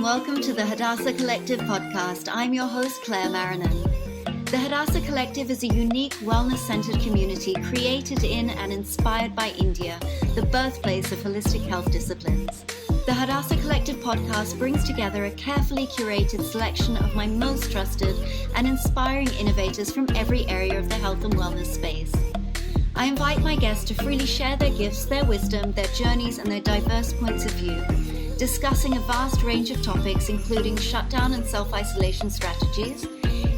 welcome to the Hadassah Collective Podcast. I'm your host, Claire Marrinan. The Hadassah Collective is a unique, wellness-centered community created in and inspired by India, the birthplace of holistic health disciplines. The Hadassah Collective Podcast brings together a carefully curated selection of my most trusted and inspiring innovators from every area of the health and wellness space. I invite my guests to freely share their gifts, their wisdom, their journeys, and their diverse points of view, discussing a vast range of topics including shutdown and self-isolation strategies,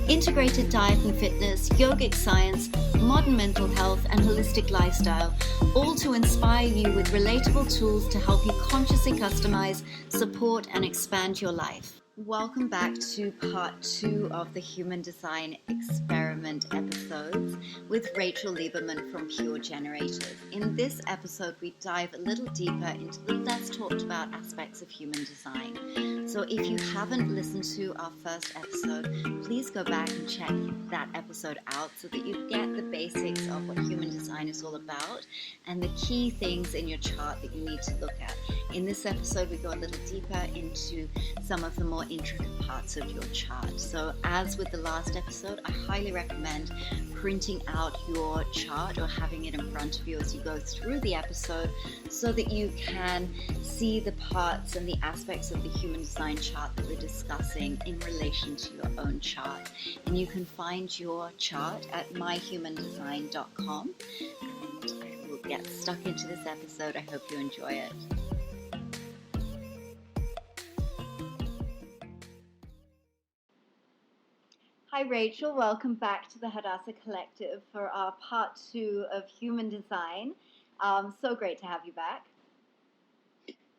integrated diet and fitness, yogic science, modern mental health, and holistic lifestyle, all to inspire you with relatable tools to help you consciously customize, support, and expand your life. Welcome back to part 2 of the Human Design Experiment episodes with Rachel Lieberman from Pure Generators. In this episode, we dive a little deeper into the less talked about aspects of human design. So if you haven't listened to our first episode, please go back and check that episode out so that you get the basics of what human design is all about and the key things in your chart that you need to look at. In this episode, we go a little deeper into some of the more intricate parts of your chart. So as with the last episode, I highly recommend printing out your chart or having it in front of you as you go through the episode so that you can see the parts and the aspects of the human design chart that we're discussing in relation to your own chart. And you can find your chart at myhumandesign.com. And I will get stuck into this episode. I hope you enjoy it. Hi Rachel, welcome back to the Hadassah Collective for our part 2 of Human Design. So great to have you back.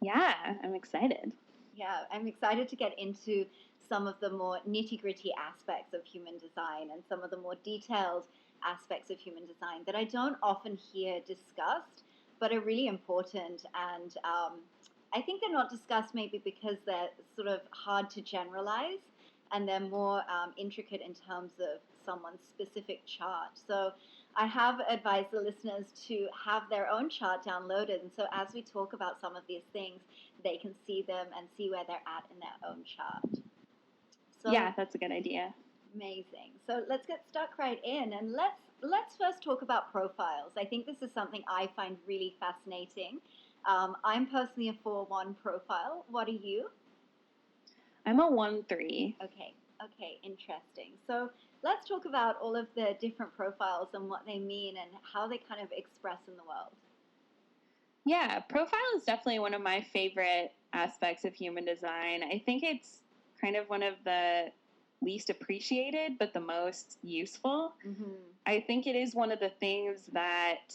Yeah, I'm excited. Yeah, I'm excited to get into some of the more nitty-gritty aspects of human design and some of the more detailed aspects of human design that I don't often hear discussed, but are really important. And I think they're not discussed maybe because they're sort of hard to generalize, and they're more intricate in terms of someone's specific chart. So I have advised the listeners to have their own chart downloaded, and so as we talk about some of these things, they can see them and see where they're at in their own chart. So, yeah, that's a good idea. Amazing. So let's get stuck right in, and let's first talk about profiles. I think this is something I find really fascinating. I'm personally a 4-1 profile. What are you? I'm a 1-3. Okay, interesting. So let's talk about all of the different profiles and what they mean and how they kind of express in the world. Yeah, profile is definitely one of my favorite aspects of human design. I think it's kind of one of the least appreciated, but the most useful. Mm-hmm. I think it is one of the things that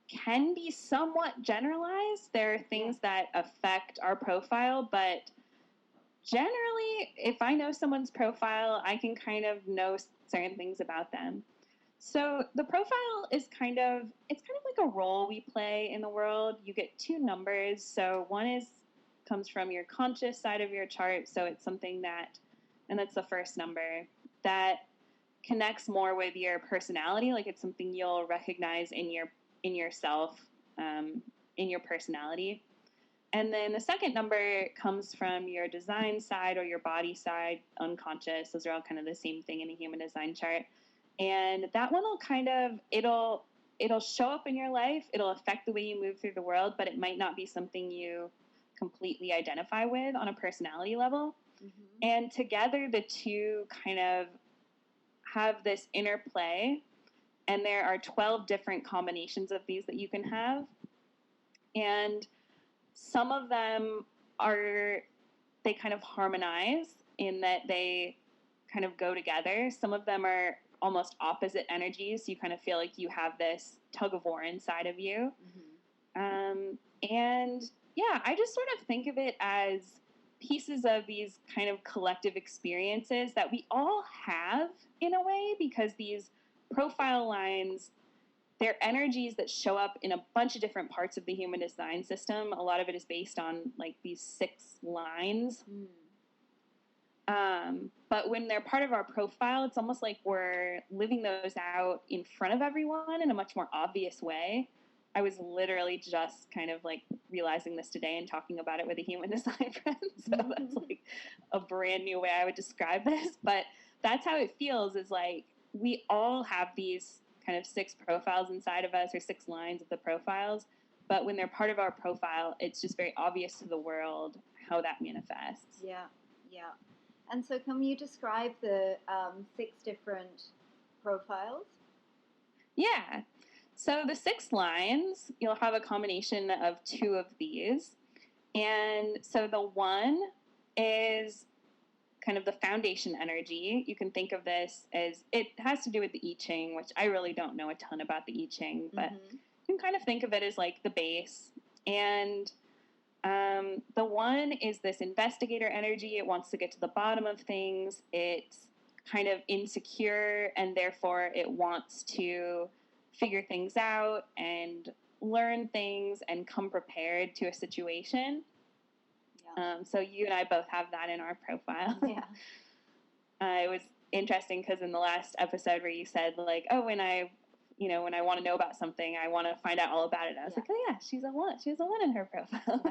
can be somewhat generalized. There are things that affect our profile, but generally, if I know someone's profile, I can kind of know certain things about them. So the profile is kind of like a role we play in the world. You get 2 numbers. So one comes from your conscious side of your chart. So it's something and that's the first number, that connects more with your personality. Like it's something you'll recognize in yourself, in your personality. And then the second number comes from your design side or your body side, unconscious. Those are all kind of the same thing in a human design chart. And that one will it'll show up in your life. It'll affect the way you move through the world, but it might not be something you completely identify with on a personality level. Mm-hmm. And together, the two kind of have this interplay. And there are 12 different combinations of these that you can have. And some of them they kind of harmonize in that they kind of go together. Some of them are almost opposite energies. You kind of feel like you have this tug of war inside of you. Mm-hmm. And yeah, I just sort of think of it as pieces of these kind of collective experiences that we all have in a way, because these profile lines, they're energies that show up in a bunch of different parts of the human design system. A lot of it is based on like these 6 lines. But when they're part of our profile, it's almost like we're living those out in front of everyone in a much more obvious way. I was literally just kind of like realizing this today and talking about it with a human design friend. So that's like a brand new way I would describe this. But that's how it feels, is like we all have these kind of 6 profiles inside of us, or 6 lines of the profiles. But when they're part of our profile, it's just very obvious to the world how that manifests. Yeah, yeah. And so can you describe the 6 different profiles? Yeah. So the 6 lines, you'll have a combination of 2 of these. And so the 1 is kind of the foundation energy. You can think of this as, it has to do with the I Ching, which I really don't know a ton about the I Ching, but you can kind of think of it as like the base. And the 1 is this investigator energy. It wants to get to the bottom of things. It's kind of insecure, and therefore it wants to figure things out and learn things and come prepared to a situation. Yeah. So you and I both have that in our profile. Yeah. It was interesting because in the last episode where you said like, oh, when I want to know about something, I want to find out all about it. I was like, oh yeah, she's a 1. She has a 1 in her profile.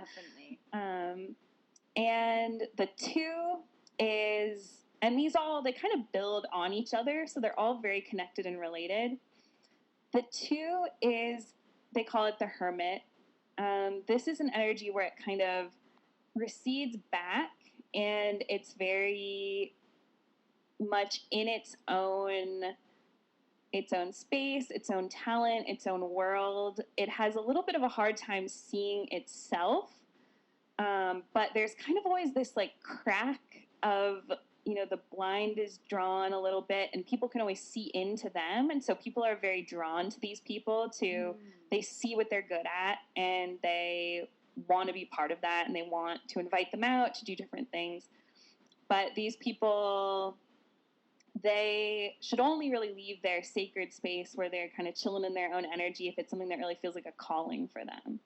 Definitely. And the 2 is, and these all, they kind of build on each other, so they're all very connected and related. The 2 is, they call it the hermit. This is an energy where it kind of recedes back, and it's very much in its own space, its own talent, its own world. It has a little bit of a hard time seeing itself, but there's kind of always this like crack of, the blind is drawn a little bit, and people can always see into them. And so people are very drawn to these people they see what they're good at, and they want to be part of that, and they want to invite them out to do different things. But these people, they should only really leave their sacred space where they're kind of chilling in their own energy if it's something that really feels like a calling for them.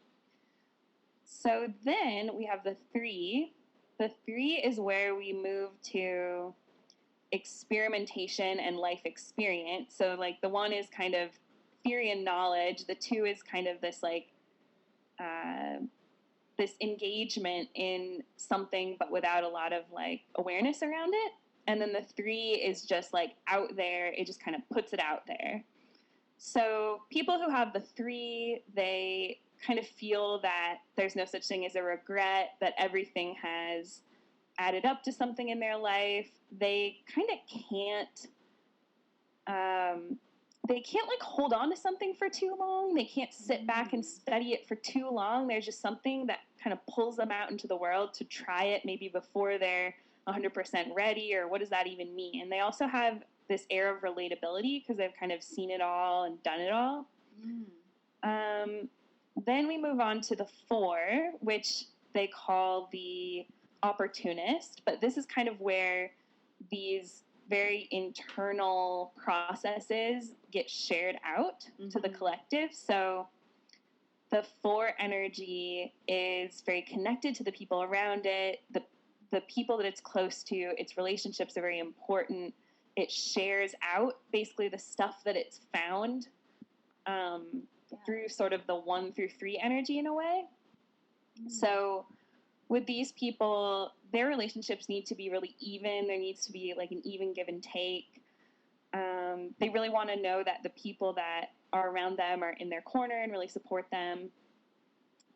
So then we have the 3. The 3 is where we move to experimentation and life experience. So like the 1 is kind of theory and knowledge. The 2 is kind of this like this engagement in something but without a lot of like awareness around it. And then the 3 is just like out there. It just kind of puts it out there. So people who have the 3, they kind of feel that there's no such thing as a regret, that everything has added up to something in their life. They kind of can't like hold on to something for too long. They can't sit back and study it for too long. There's just something that kind of pulls them out into the world to try it maybe before they're 100% ready, or what does that even mean? And they also have this air of relatability because they've kind of seen it all and done it all. Then we move on to the 4, which they call the opportunist. But this is kind of where these very internal processes get shared out to the collective. So the 4 energy is very connected to the people around it, the people that it's close to. Its relationships are very important. It shares out basically the stuff that it's found through sort of the 1 through 3 energy in a way. So with these people, their relationships need to be really even. There needs to be like an even give and take. They really want to know that the people that are around them are in their corner and really support them.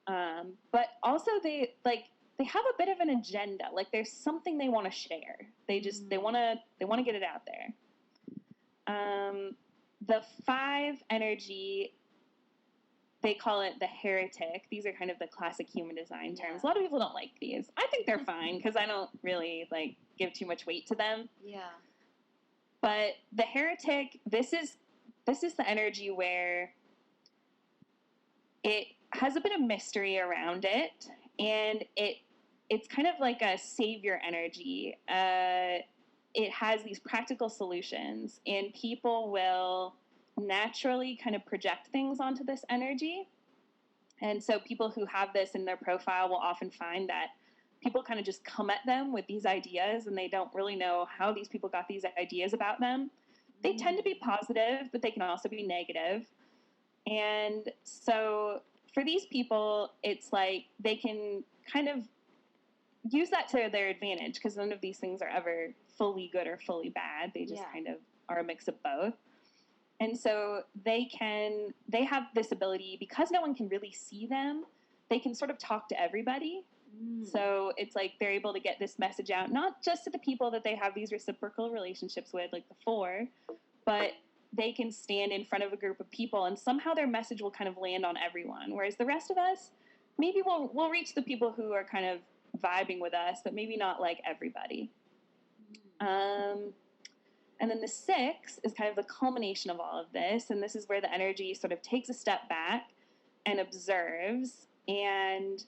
But also they have a bit of an agenda. Like there's something they want to share. They want to get it out there. The 5 energy, they call it the heretic. These are kind of the classic human design terms. A lot of people don't like these. I think they're fine because I don't really like give too much weight to them. Yeah. But the heretic, this is the energy where it has a bit of mystery around it, and it's kind of like a savior energy. It has these practical solutions, and people will naturally kind of project things onto this energy. And so people who have this in their profile will often find that people kind of just come at them with these ideas, and they don't really know how these people got these ideas about them. They tend to be positive, but they can also be negative. And so for these people, it's like they can kind of use that to their advantage, because none of these things are ever fully good or fully bad. They just kind of are a mix of both. And so they have this ability, because no one can really see them, they can sort of talk to everybody. So it's like they're able to get this message out, not just to the people that they have these reciprocal relationships with, like the 4, but they can stand in front of a group of people and somehow their message will kind of land on everyone. Whereas the rest of us, maybe we'll reach the people who are kind of vibing with us, but maybe not like everybody. And then the 6 is kind of the culmination of all of this. And this is where the energy sort of takes a step back and observes. And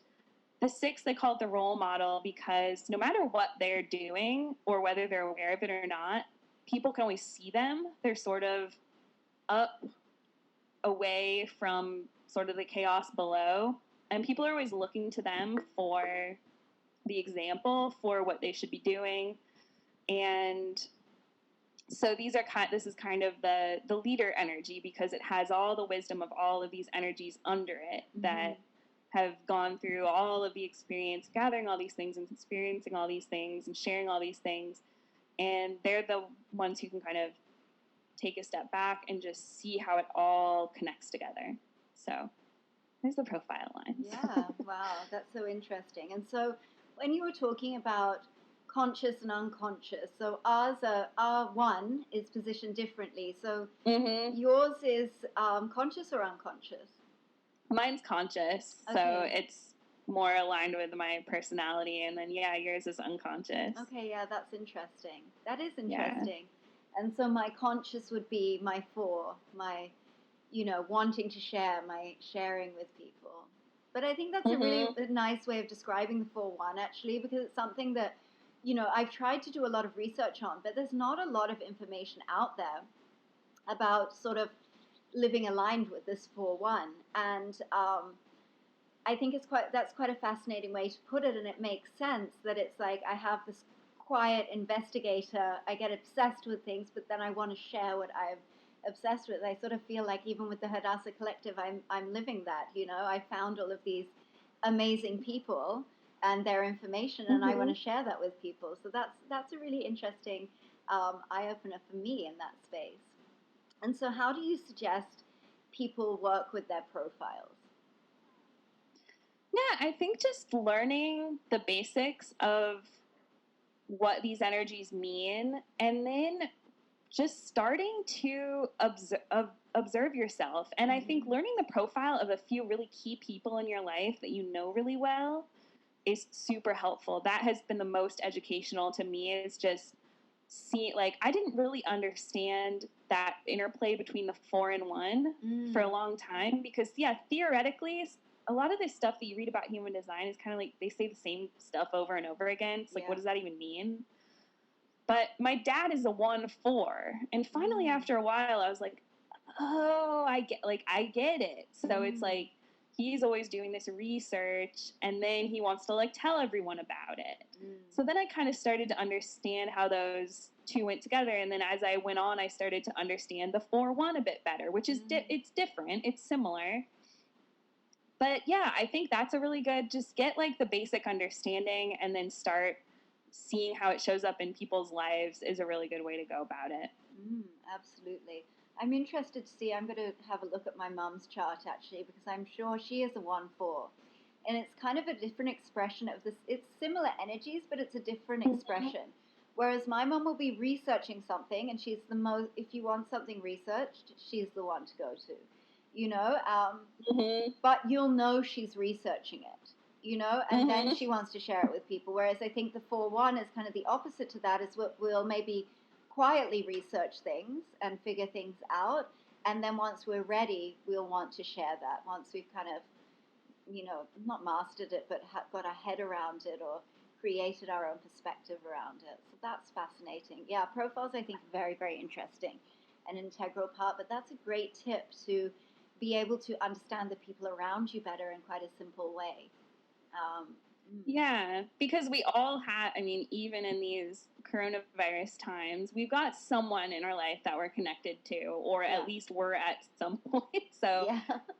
the 6, they call it the role model, because no matter what they're doing or whether they're aware of it or not, people can always see them. They're sort of up, away from sort of the chaos below. And people are always looking to them for the example for what they should be doing. And so this is kind of the leader energy, because it has all the wisdom of all of these energies under it that have gone through all of the experience, gathering all these things and experiencing all these things and sharing all these things. And they're the ones who can kind of take a step back and just see how it all connects together. So there's the profile lines. Yeah, wow, that's so interesting. And so when you were talking about conscious and unconscious, so R1 is positioned differently. So yours is conscious or unconscious? Mine's conscious, so it's more aligned with my personality, and then yours is unconscious. Okay, yeah, that's interesting. That is interesting. Yeah. And so my conscious would be my 4, my, wanting to share, my sharing with people. But I think that's a really nice way of describing the 4-1, actually, because it's something that, I've tried to do a lot of research on, but there's not a lot of information out there about sort of living aligned with this 4-1. And I think that's quite a fascinating way to put it, and it makes sense that it's like I have this quiet investigator, I get obsessed with things, but then I want to share what I'm obsessed with. I sort of feel like even with the Hadassah Collective, I'm living that, I found all of these amazing people and their information, and I want to share that with people. So that's a really interesting eye-opener for me in that space. And so how do you suggest people work with their profiles? Yeah, I think just learning the basics of what these energies mean, and then just starting to observe yourself. And I think learning the profile of a few really key people in your life that you know really well is super helpful. That has been the most educational to me, is just see, like, I didn't really understand that interplay between the 4 and 1 for a long time, because theoretically a lot of this stuff that you read about human design is kind of like they say the same stuff over and over again. It's like, what does that even mean? But my dad is a 1-4, and finally after a while I was like, oh, I get it. So it's like he's always doing this research, and then he wants to like tell everyone about it. So then I kind of started to understand how those two went together, and then as I went on, I started to understand the 4-1 a bit better, which is it's different, it's similar. But I think that's a really good, just get like the basic understanding and then start seeing how it shows up in people's lives is a really good way to go about it. Absolutely. I'm interested to see, I'm going to have a look at my mum's chart actually, because I'm sure she is a 1-4. And it's kind of a different expression of this. It's similar energies, but it's a different expression. Whereas my mum will be researching something, and she's the most, if you want something researched, she's the one to go to. But you'll know she's researching it, and then she wants to share it with people. Whereas I think the 4-1 is kind of the opposite to that, is what we'll maybe quietly research things and figure things out. And then once we're ready, we'll want to share that once we've kind of, not mastered it, but got our head around it or created our own perspective around it. So that's fascinating. Yeah, profiles, I think, very, very interesting, an integral part. But that's a great tip to be able to understand the people around you better in quite a simple way. Yeah, because we all have, I mean, even in these coronavirus times, we've got someone in our life that we're connected to, or at least we're at some point. So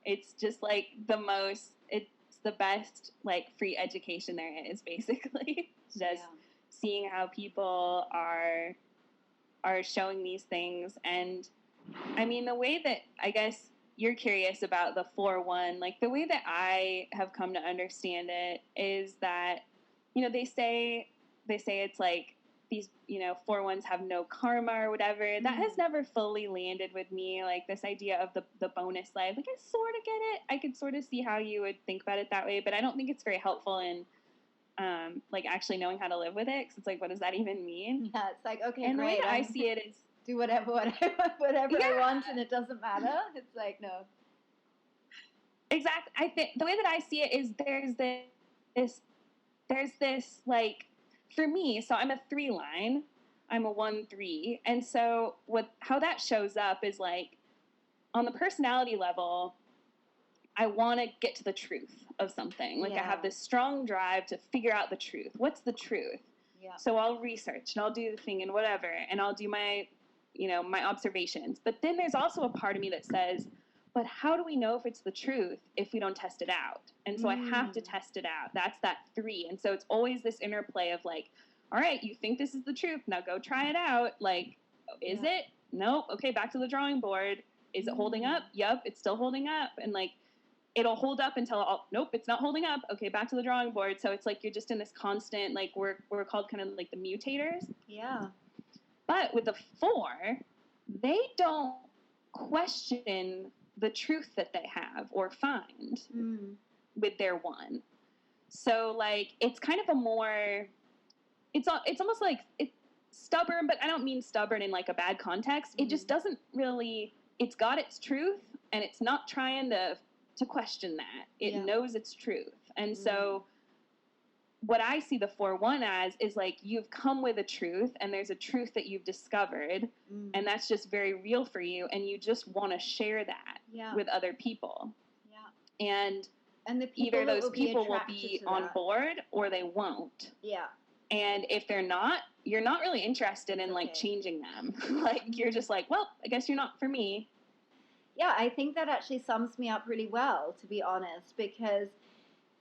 it's just like it's the best like free education there is, basically. Just seeing how people are showing these things. And I mean, the way that, I guess you're curious about the 4-1, like the way that I have come to understand it is that, you know, they say it's like these, you know, 4-1s have no karma or whatever. Mm-hmm. That has never fully landed with me. Like this idea of the bonus life, like I sort of get it. I could sort of see how you would think about it that way, but I don't think it's very helpful in like actually knowing how to live with it. 'Cause it's like, what does that even mean? Yeah, it's like, okay, and great. The way I see it is do whatever I want, and it doesn't matter. It's like, no. Exactly. I think the way that I see it is there's this like, for me, so I'm a 3-line, I'm a 1-3, and so how that shows up is like, on the personality level, I want to get to the truth of something. Like I have this strong drive to figure out the truth. What's the truth? Yeah. So I'll research and I'll do the thing and whatever, and I'll do my, you know, my observations. But then there's also a part of me that says, but how do we know if it's the truth if we don't test it out? And so I have to test it out. That's that 3. And so it's always this interplay of like, all right, you think this is the truth. Now go try it out. Like, is it? Nope. Okay, back to the drawing board. Is it holding up? Yep, it's still holding up. And like, it'll hold up until, nope, it's not holding up. Okay, back to the drawing board. So it's like you're just in this constant, like we're called kind of like the mutators. Yeah. But with the 4, they don't question the truth that they have or find with their 1. So like it's kind of a more, it's almost like it's stubborn, but I don't mean stubborn in like a bad context. It just doesn't really, it's got its truth and it's not trying to question that. It knows its truth. And so what I see the 4-1 as is like, you've come with a truth and there's a truth that you've discovered and that's just very real for you. And you just want to share that with other people. Yeah. And the people either those people will be on board or they won't. Yeah. And if they're not, you're not really interested in like changing them. Like, you're just like, well, I guess you're not for me. Yeah, I think that actually sums me up really well, to be honest, because,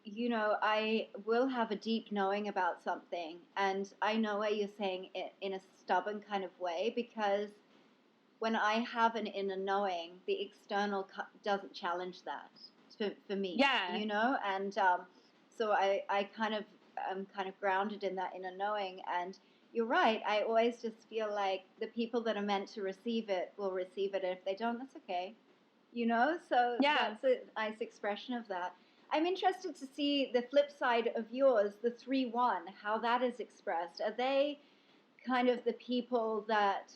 you know, I will have a deep knowing about something, and I know what you're saying in a stubborn kind of way, because when I have an inner knowing, the external doesn't challenge that for me. Yeah. You know, and so I am kind of grounded in that inner knowing, and you're right. I always just feel like the people that are meant to receive it will receive it. And if they don't, that's okay. You know? So that's a nice expression of that. I'm interested to see the flip side of yours, the 3-1, how that is expressed. Are they kind of the people that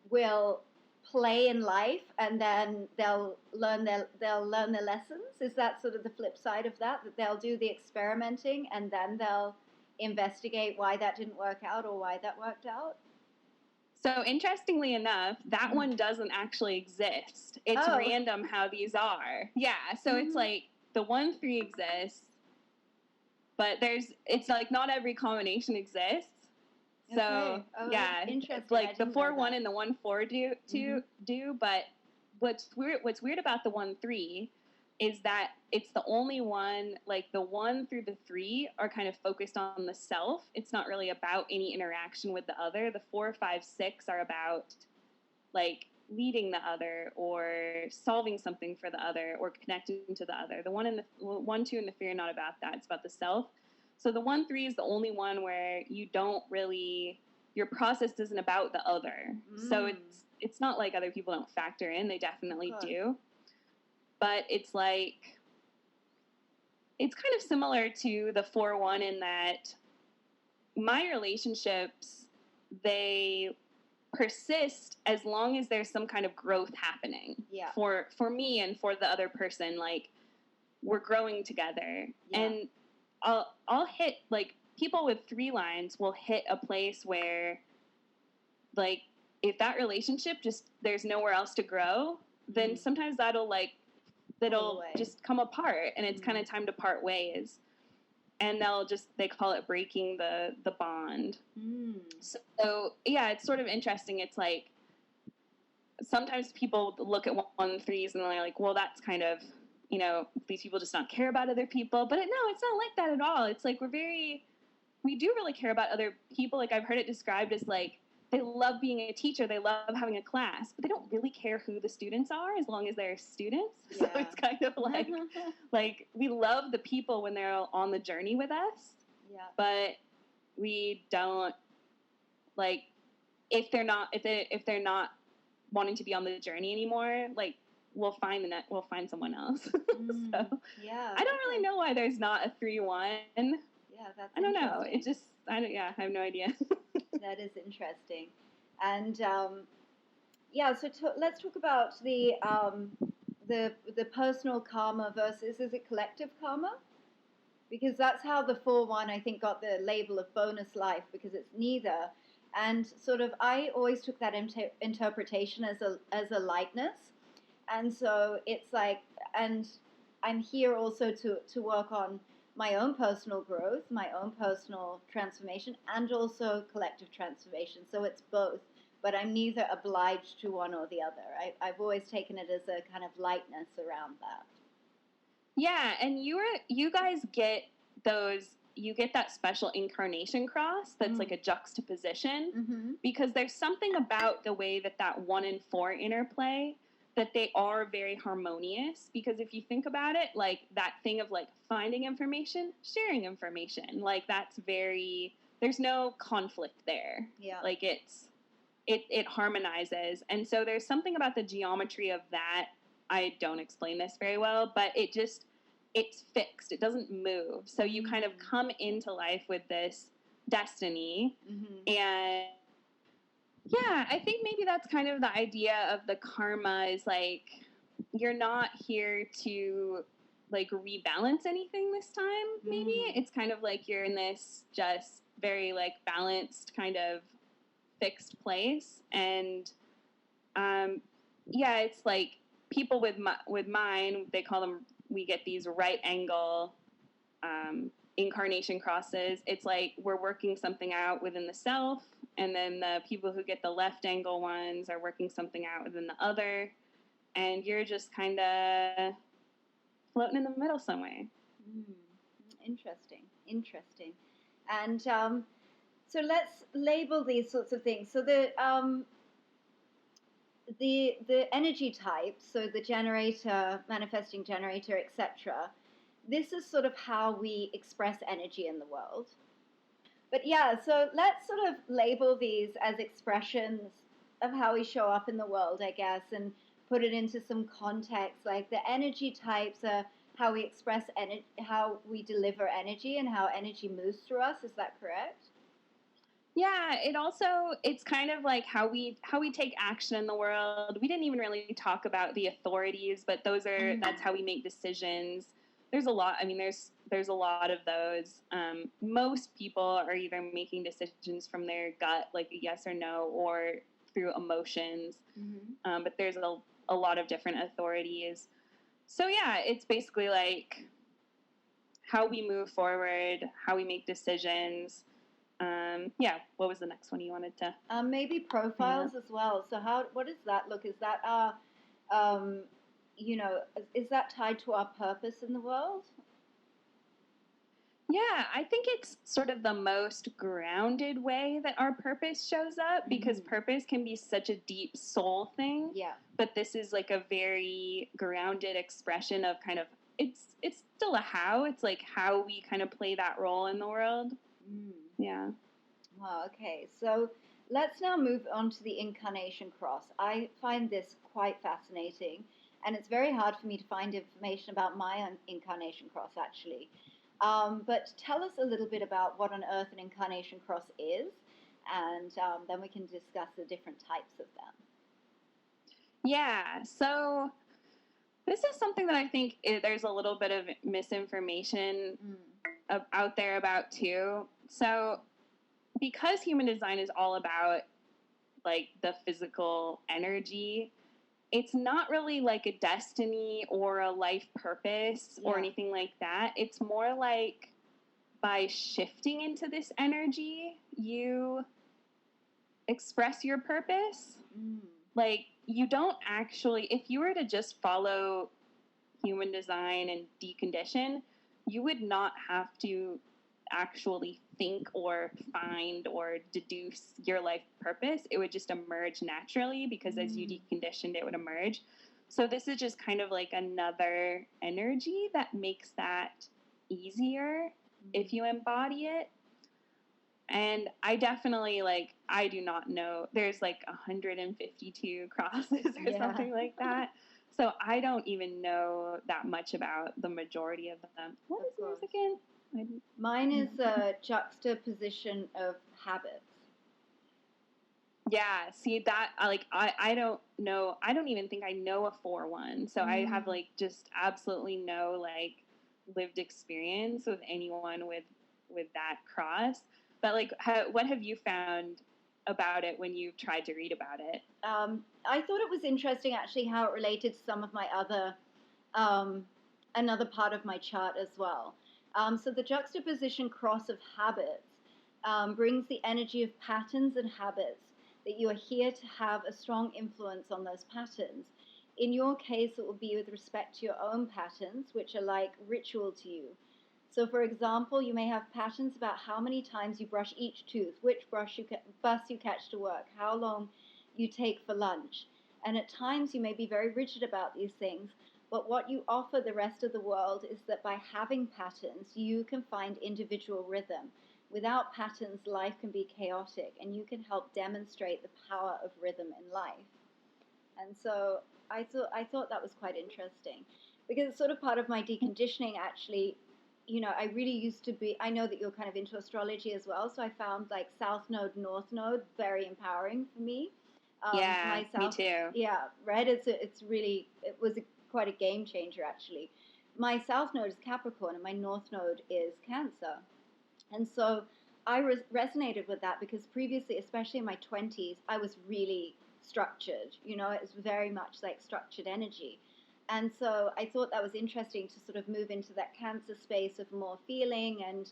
will play in life and then they'll learn their lessons? Is that sort of the flip side of that they'll do the experimenting and then they'll investigate why that didn't work out or why that worked out? So interestingly enough, that one doesn't actually exist. It's random how these are. Yeah, so it's like the 1-3 exists, but it's like not every combination exists. So interesting. Like the 4-1 and the 1-4 do, but what's weird about the 1-3 is that it's the only one, like the 1 through the 3 are kind of focused on the self. It's not really about any interaction with the other. The 4, 5, 6 are about like leading the other or solving something for the other or connecting to the other. The 1, 2, and the 3 are not about that. It's about the self. So the 1-3 is the only one where you don't really, your process isn't about the other. So it's not like other people don't factor in. They definitely do. But it's like, it's kind of similar to the 4-1 in that my relationships, they persist as long as there's some kind of growth happening for me and for the other person. Like, we're growing together. And I'll hit, like, people with 3 lines will hit a place where, like, if that relationship just, there's nowhere else to grow, then sometimes that'll just come apart and it's kind of time to part ways. and they call it breaking the bond. So yeah, it's sort of interesting. It's like sometimes people look at 1-3s and they're like, well, that's kind of, you know, these people just not care about other people. But no, it's not like that at all. It's like we do really care about other people. Like I've heard it described as like they love being a teacher, they love having a class, but they don't really care who the students are as long as they're students. Yeah. So it's kind of like like we love the people when they're on the journey with us. Yeah. But we don't like if they're not wanting to be on the journey anymore, like we'll find someone else. So yeah, I don't really know why there's not a 3-1. Yeah, that's I don't know. It just I have no idea. That is interesting. And so let's talk about the personal karma versus, is it collective karma? Because that's how the 4-1 I think got the label of bonus life, because it's neither. And sort of I always took that interpretation as a lightness. And so it's like, and I'm here also to work on my own personal growth, my own personal transformation, and also collective transformation. So it's both, but I'm neither obliged to one or the other. I've always taken it as a kind of lightness around that. Yeah, and you guys get that special incarnation cross that's like a juxtaposition, because there's something about the way that 1 and 4 interplay that they are very harmonious, because if you think about it, like that thing of like finding information, sharing information, like that's there's no conflict there. Yeah. Like it harmonizes. And so there's something about the geometry of that. I don't explain this very well, but it's fixed. It doesn't move. So you kind of come into life with this destiny, and yeah, I think maybe that's kind of the idea of the karma is like, you're not here to like rebalance anything this time, maybe. It's kind of like you're in this just very like balanced kind of fixed place. And it's like people with mine, they call them, we get these right angle incarnation crosses. It's like we're working something out within the self, and then the people who get the left angle ones are working something out within the other, and you're just kind of floating in the middle somewhere. Interesting. And so let's label these sorts of things. So the energy types, so the generator, manifesting generator, etc. This is sort of how we express energy in the world. But yeah, so let's sort of label these as expressions of how we show up in the world, I guess, and put it into some context. Like the energy types are how we express energy, how we deliver energy, and how energy moves through us. Is that correct? Yeah, it's kind of like how we take action in the world. We didn't even really talk about the authorities, but that's how we make decisions. There's a lot. I mean, there's a lot of those. Most people are either making decisions from their gut, like a yes or no, or through emotions. But there's a lot of different authorities. So yeah, it's basically like how we move forward, how we make decisions. What was the next one you wanted to? Maybe profiles as well. So what does that look? Is that is that tied to our purpose in the world? Yeah, I think it's sort of the most grounded way that our purpose shows up, because purpose can be such a deep soul thing. Yeah. But this is like a very grounded expression of kind of, it's still a how. It's like how we kind of play that role in the world. Yeah. Wow, okay. So let's now move on to the incarnation cross. I find this quite fascinating, and it's very hard for me to find information about my incarnation cross, actually. But tell us a little bit about what on earth an incarnation cross is, and then we can discuss the different types of them. Yeah, so this is something that I think there's a little bit of misinformation out there about too. So because human design is all about like the physical energy, it's not really like a destiny or a life purpose or anything like that. It's more like by shifting into this energy, you express your purpose. Like, you don't actually, if you were to just follow human design and decondition, you would not have to actually think or find or deduce your life purpose. It would just emerge naturally because as you deconditioned, it would emerge. So this is just kind of like another energy that makes that easier if you embody it. And I definitely, like, I do not know. There's like 152 crosses or something like that. So I don't even know that much about the majority of them. What is yours again? Mine is a juxtaposition of habits. Yeah, see that, I don't know. I don't even think I know a 4-1. So I have, like, just absolutely no, like, lived experience with anyone with that cross. But, like, what have you found about it when you've tried to read about it? I thought it was interesting, actually, how it related to some of my other, another part of my chart as well. So the juxtaposition cross of habits brings the energy of patterns and habits that you are here to have a strong influence on those patterns. In your case, it will be with respect to your own patterns, which are like ritual to you. So, for example, you may have patterns about how many times you brush each tooth, which bus you catch to work, how long you take for lunch. And at times you may be very rigid about these things, but what you offer the rest of the world is that by having patterns, you can find individual rhythm. Without patterns, life can be chaotic, and you can help demonstrate the power of rhythm in life. And so I thought that was quite interesting, because it's sort of part of my deconditioning, actually. You know, I really used to be, I know that you're kind of into astrology as well, so I found like South Node, North Node very empowering for me. Me too. Yeah, right? It was quite a game changer, actually. My South Node is Capricorn and my North Node is Cancer. And so I resonated with that because previously, especially in my 20s, I was really structured. You know, it was very much like structured energy. And so I thought that was interesting to sort of move into that Cancer space of more feeling and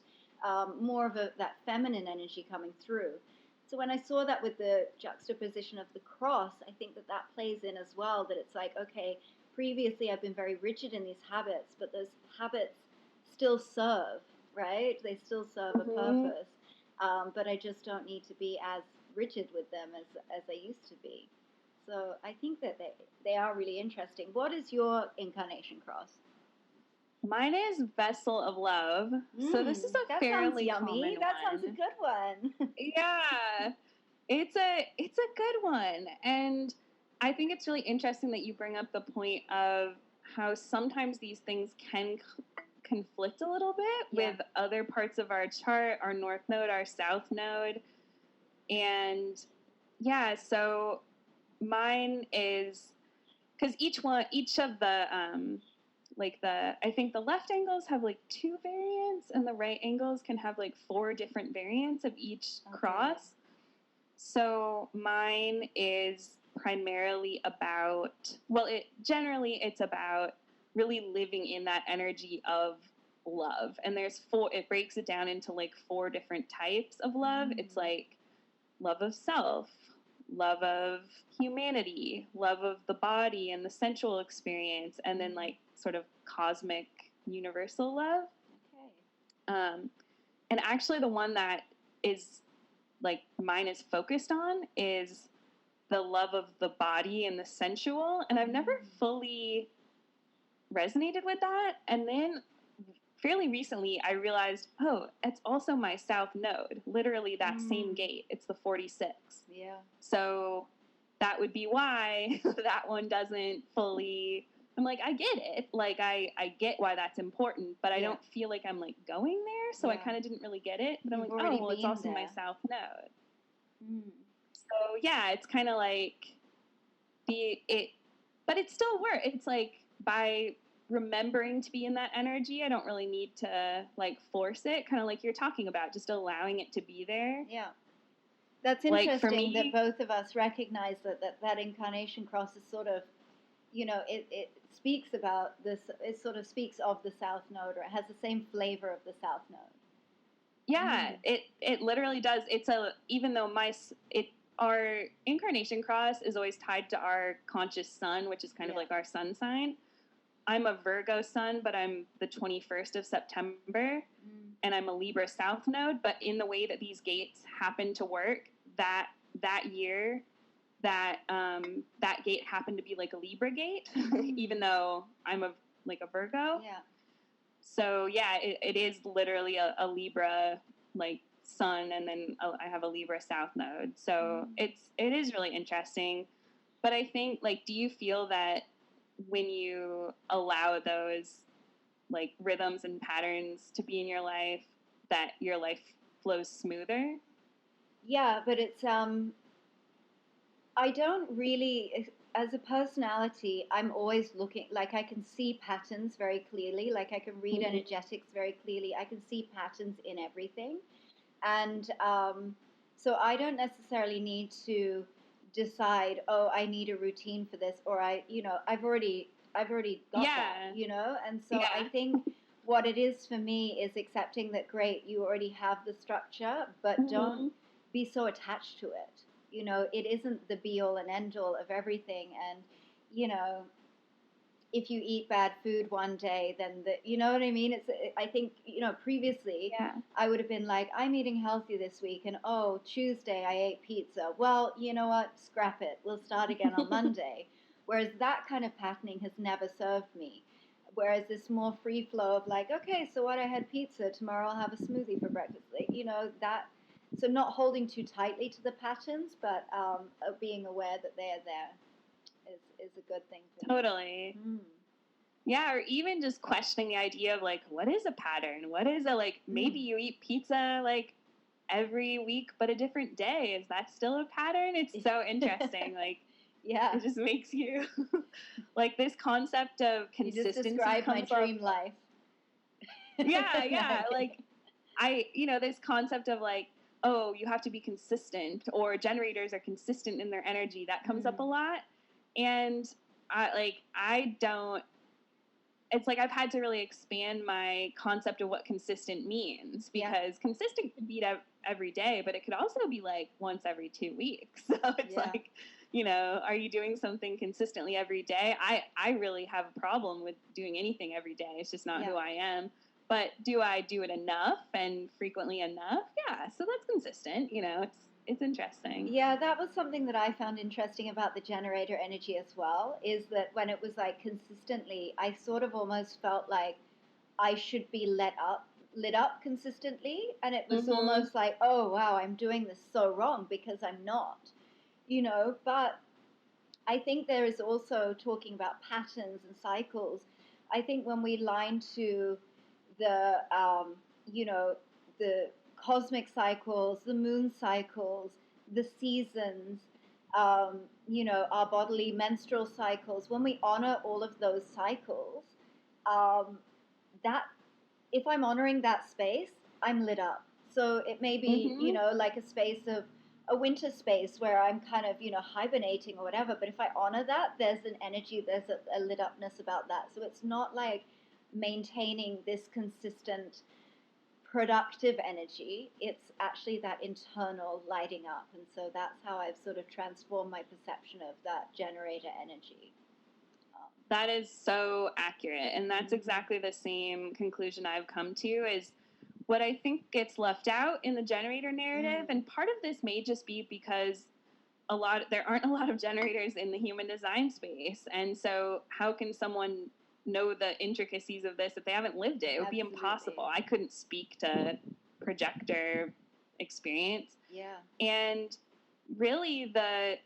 more of that feminine energy coming through. So when I saw that with the juxtaposition of the cross, I think that plays in as well, that it's like, okay, previously I've been very rigid in these habits, but those habits still serve, right? They still serve a purpose, but I just don't need to be as rigid with them as I used to be. So I think that they are really interesting. What is your incarnation cross? Mine is Vessel of Love. So this is a fairly common That sounds a good one. Yeah, it's a good one, and I think it's really interesting that you bring up the point of how sometimes these things can conflict a little bit with other parts of our chart, our North Node, our South Node, and yeah, so mine is, because each of the I think the left angles have like 2 variants and the right angles can have like 4 different variants of each cross. So mine is primarily about, it's about really living in that energy of love. And it breaks it down into like 4 different types of love. It's like love of self, love of humanity, love of the body and the sensual experience, and then like sort of cosmic universal love. And actually the one that is like mine is focused on is the love of the body and the sensual, and I've never fully resonated with that. And then fairly recently I realized, it's also my South Node, literally that same gate. It's the 46. Yeah. So that would be why that one doesn't fully, I'm like, I get it. Like, I get why that's important, but I don't feel like I'm, like, going there. So I kind of didn't really get it. But I'm like, it's also my South Node. So, yeah, it's kind of like but it still works. It's like by remembering to be in that energy, I don't really need to, like, force it. Kind of like you're talking about, just allowing it to be there. Yeah. That's interesting, like, for me, that both of us recognize that incarnation cross is sort of, you know, it speaks about this, it sort of speaks of the South Node, or it has the same flavor of the South Node. Yeah, it literally does. Even though our incarnation cross is always tied to our conscious sun, which is kind of like our sun sign. I'm a Virgo sun, but I'm the 21st of September, and I'm a Libra South node. But in the way that these gates happen to work, that year, that gate happened to be like a Libra gate, even though I'm a Virgo. Yeah. So yeah, it is literally a Libra like sun, and then I have a Libra South node. So it is really interesting. But I think, like, do you feel that when you allow those like rhythms and patterns to be in your life, that your life flows smoother? Yeah, but it's I don't really, as a personality, I'm always looking, like I can see patterns very clearly, like I can read energetics very clearly. I can see patterns in everything. And so I don't necessarily need to decide, oh, I need a routine for this, or I've already got that, And so I think what it is for me is accepting that, great, you already have the structure, but don't be so attached to it. It isn't the be all and end all of everything. And, if you eat bad food one day, then you know what I mean? I think, previously I would have been like, I'm eating healthy this week. And, oh, Tuesday I ate pizza. Well, you know what? Scrap it. We'll start again on Monday. Whereas that kind of patterning has never served me. Whereas this more free flow of like, okay, so what, I had pizza, tomorrow I'll have a smoothie for breakfast. Like, that. So not holding too tightly to the patterns, but being aware that they're there is a good thing. Totally. Yeah, or even just questioning the idea of like, what is a pattern? What is maybe you eat pizza like every week, but a different day. Is that still a pattern? It's so interesting. Like, it just makes you like this concept of consistency. You just described my dream life. Yeah. Like this concept of like, oh, you have to be consistent, or generators are consistent in their energy. That comes up a lot. And I don't, it's like I've had to really expand my concept of what consistent means, because consistent could be every day, but it could also be like once every 2 weeks. So it's like, are you doing something consistently every day? I really have a problem with doing anything every day. It's just not who I am. But do I do it enough and frequently enough? Yeah. So that's consistent. It's interesting. Yeah, that was something that I found interesting about the generator energy as well, is that when it was like consistently, I sort of almost felt like I should be lit up consistently. And it was almost like, oh, wow, I'm doing this so wrong because I'm not, but I think there is also, talking about patterns and cycles, I think when we line to the, the cosmic cycles, the moon cycles, the seasons, our bodily menstrual cycles, when we honor all of those cycles, that if I'm honoring that space, I'm lit up. So it may be, like a space of a winter space where I'm kind of, hibernating or whatever. But if I honor that, there's an energy, there's a lit upness about that. So it's not like maintaining this consistent productive energy. It's actually that internal lighting up. And so that's how I've sort of transformed my perception of that generator energy. That is so accurate. And that's exactly the same conclusion I've come to, is what I think gets left out in the generator narrative. And part of this may just be because there aren't a lot of generators in the human design space. And so how can someone know the intricacies of this if they haven't lived it? It would be impossible. I couldn't speak to projector experience. Yeah. And really the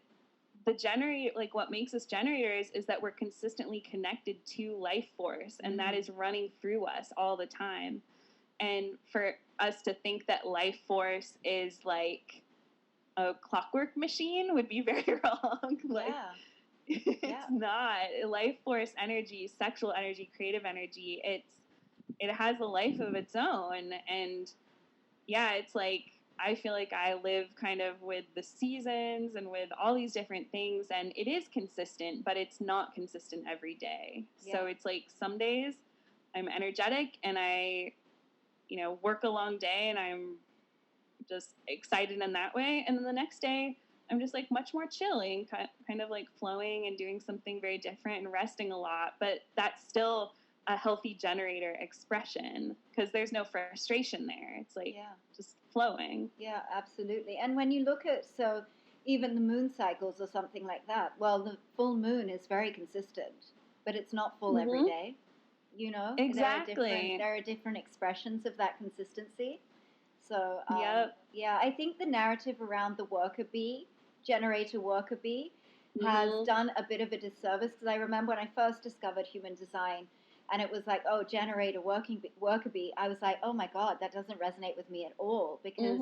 generator, like what makes us generators is that we're consistently connected to life force, and that is running through us all the time. And for us to think that life force is like a clockwork machine would be very wrong. It's not. Life force energy, sexual energy, creative energy, it has a life of its own. And it's like, I feel like I live kind of with the seasons and with all these different things, and it is consistent, but it's not consistent every day. So it's like some days I'm energetic and I work a long day and I'm just excited in that way. And then the next day, I'm just like much more chilling, kind of like flowing and doing something very different and resting a lot. But that's still a healthy generator expression because there's no frustration there. It's like just flowing. Yeah, absolutely. And when you look at, so even the moon cycles or something like that, well, the full moon is very consistent, but it's not full every day. Exactly. There are different expressions of that consistency. So, I think the narrative around the generator worker bee, has done a bit of a disservice, because I remember when I first discovered human design and it was like, oh, generator worker bee, I was like, oh my God, that doesn't resonate with me at all, because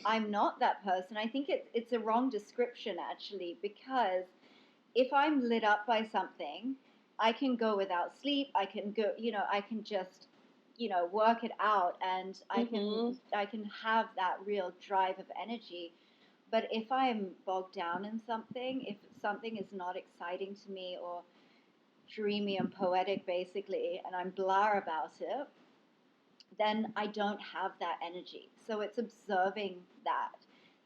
I'm not that person. I think it's a wrong description, actually, because if I'm lit up by something, I can go without sleep. I can go, I can just, work it out, and I can have that real drive of energy. But if I'm bogged down in something, if something is not exciting to me or dreamy and poetic, basically, and I'm blah about it, then I don't have that energy. So it's observing that.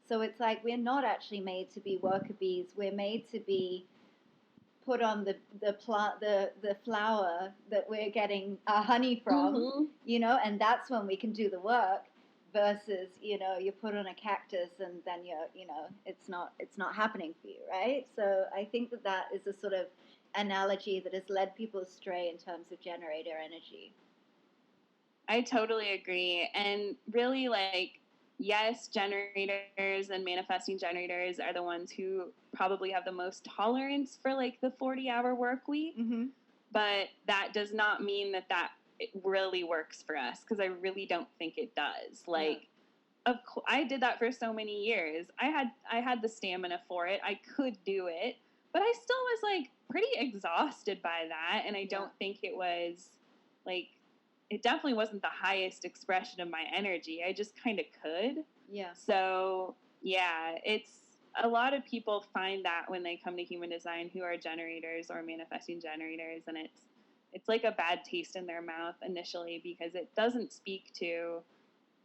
So it's like we're not actually made to be worker bees. We're made to be put on the flower that we're getting our honey from, and that's when we can do the work. Versus, you put on a cactus and then it's not happening for you, right? So I think that is a sort of analogy that has led people astray in terms of generator energy. I totally agree. And really, yes, generators and manifesting generators are the ones who probably have the most tolerance for the 40-hour work week. But that does not mean that it really works for us, because I really don't think it does. I did that for so many years. I had the stamina for it. I could do it, but I still was pretty exhausted by that. And I don't think it was it definitely wasn't the highest expression of my energy. I just kind of could. Yeah. So it's a lot of people find that when they come to human design who are generators or manifesting generators, and it's like a bad taste in their mouth initially, because it doesn't speak to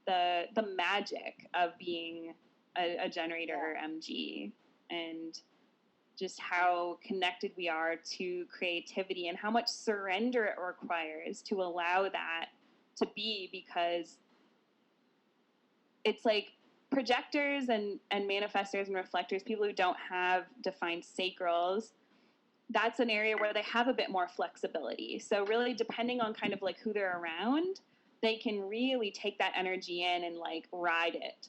the magic of being a generator or MG, and just how connected we are to creativity and how much surrender it requires to allow that to be, because it's like projectors and manifestors and reflectors, people who don't have defined sacrals, that's an area where they have a bit more flexibility. So really, depending on kind of who they're around, they can really take that energy in and ride it.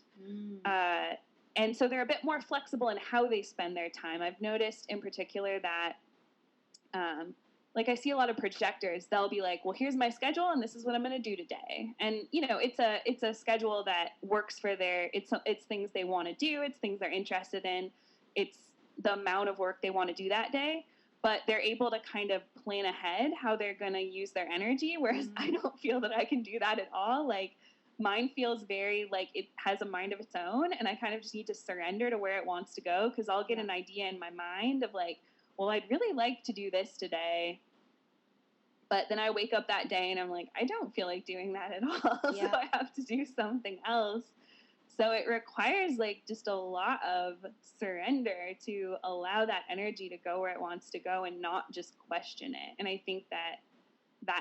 And so they're a bit more flexible in how they spend their time. I've noticed in particular that, I see a lot of projectors, they'll be like, well, here's my schedule and this is what I'm going to do today. And, it's a schedule that works for it's things they want to do. It's things they're interested in. It's the amount of work they want to do that day. But they're able to kind of plan ahead how they're going to use their energy, whereas I don't feel that I can do that at all. Mine feels very it has a mind of its own, and I kind of just need to surrender to where it wants to go, because I'll get an idea in my mind of well, I'd really like to do this today. But then I wake up that day and I'm like, I don't feel like doing that at all. So I have to do something else. So it requires just a lot of surrender to allow that energy to go where it wants to go and not just question it. And I think that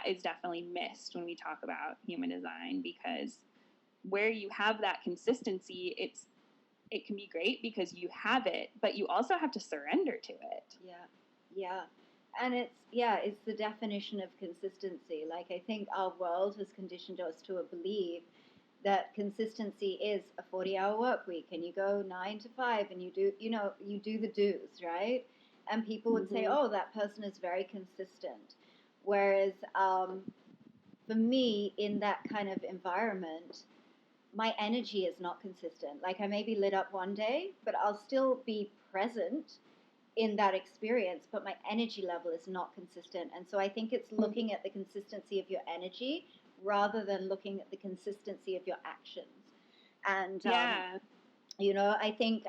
is definitely missed when we talk about human design, because where you have that consistency, it can be great because you have it, but you also have to surrender to it. Yeah. And it's the definition of consistency. I think our world has conditioned us to believe that consistency is a 40-hour work week, and you go 9 to 5 and you do the do's, right? And people would say, oh, that person is very consistent. Whereas for me, in that kind of environment, my energy is not consistent. I may be lit up one day, but I'll still be present in that experience, but my energy level is not consistent. And so I think it's looking at the consistency of your energy rather than looking at the consistency of your actions. And, I think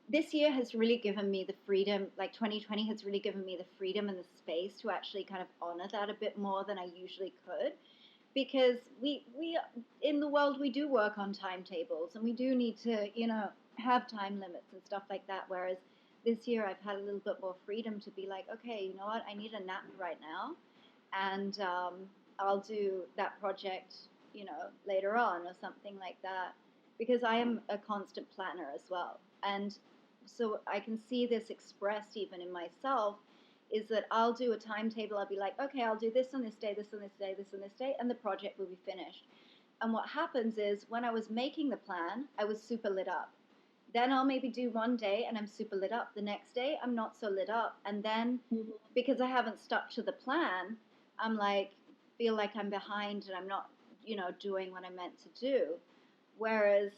this year has really given me the freedom, 2020 has really given me the freedom and the space to actually kind of honor that a bit more than I usually could. because we in the world, we do work on timetables, and we do need to, have time limits and stuff like that. Whereas this year I've had a little bit more freedom to be like, okay, you know what, I need a nap right now, and I'll do that project, later on or something like that, because I am a constant planner as well. And so I can see this expressed even in myself, is that I'll do a timetable. I'll be like, okay, I'll do this on this day, this on this day, this on this day, and the project will be finished. And what happens is, when I was making the plan, I was super lit up. Then I'll maybe do one day and I'm super lit up. The next day, I'm not so lit up. And then because I haven't stuck to the plan, I'm like, feel like I'm behind and I'm not, doing what I'm meant to do. Whereas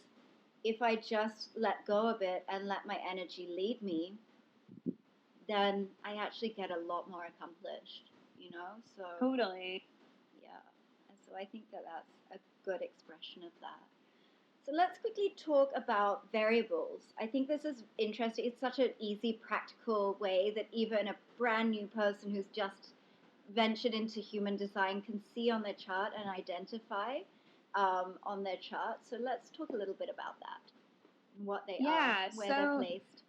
if I just let go a bit and let my energy lead me, then I actually get a lot more accomplished, So Totally. yeah, and so I think that that's a good expression of that. So let's quickly talk about variables. I think this is interesting. It's such an easy, practical way that even a brand new person who's just ventured into human design can see on their chart and identify on their chart. So let's talk a little bit about that, what they are, where they're placed.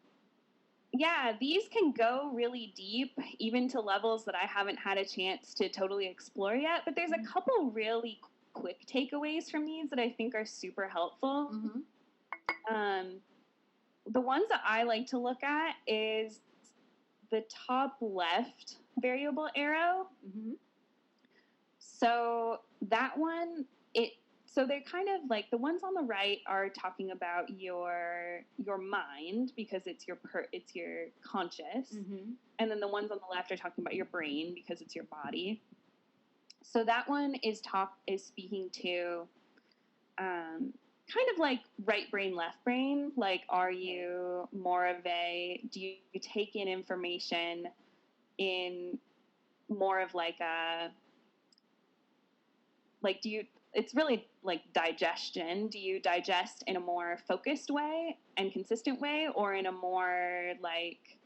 Yeah, these can go really deep, even to levels that I haven't had a chance to totally explore yet. But there's a couple really quick takeaways from these that I think are super helpful. The ones that I like to look at is the top left variable arrow. So that one, so they're kind of like, the ones on the right are talking about your mind, because it's your conscious, and then the ones on the left are talking about your brain, because it's your body. So that one is speaking to kind of like right brain, left brain. Like, are you more of do you take in information in more of like it's really like digestion. Do you digest in a more focused way and consistent way, or in a more like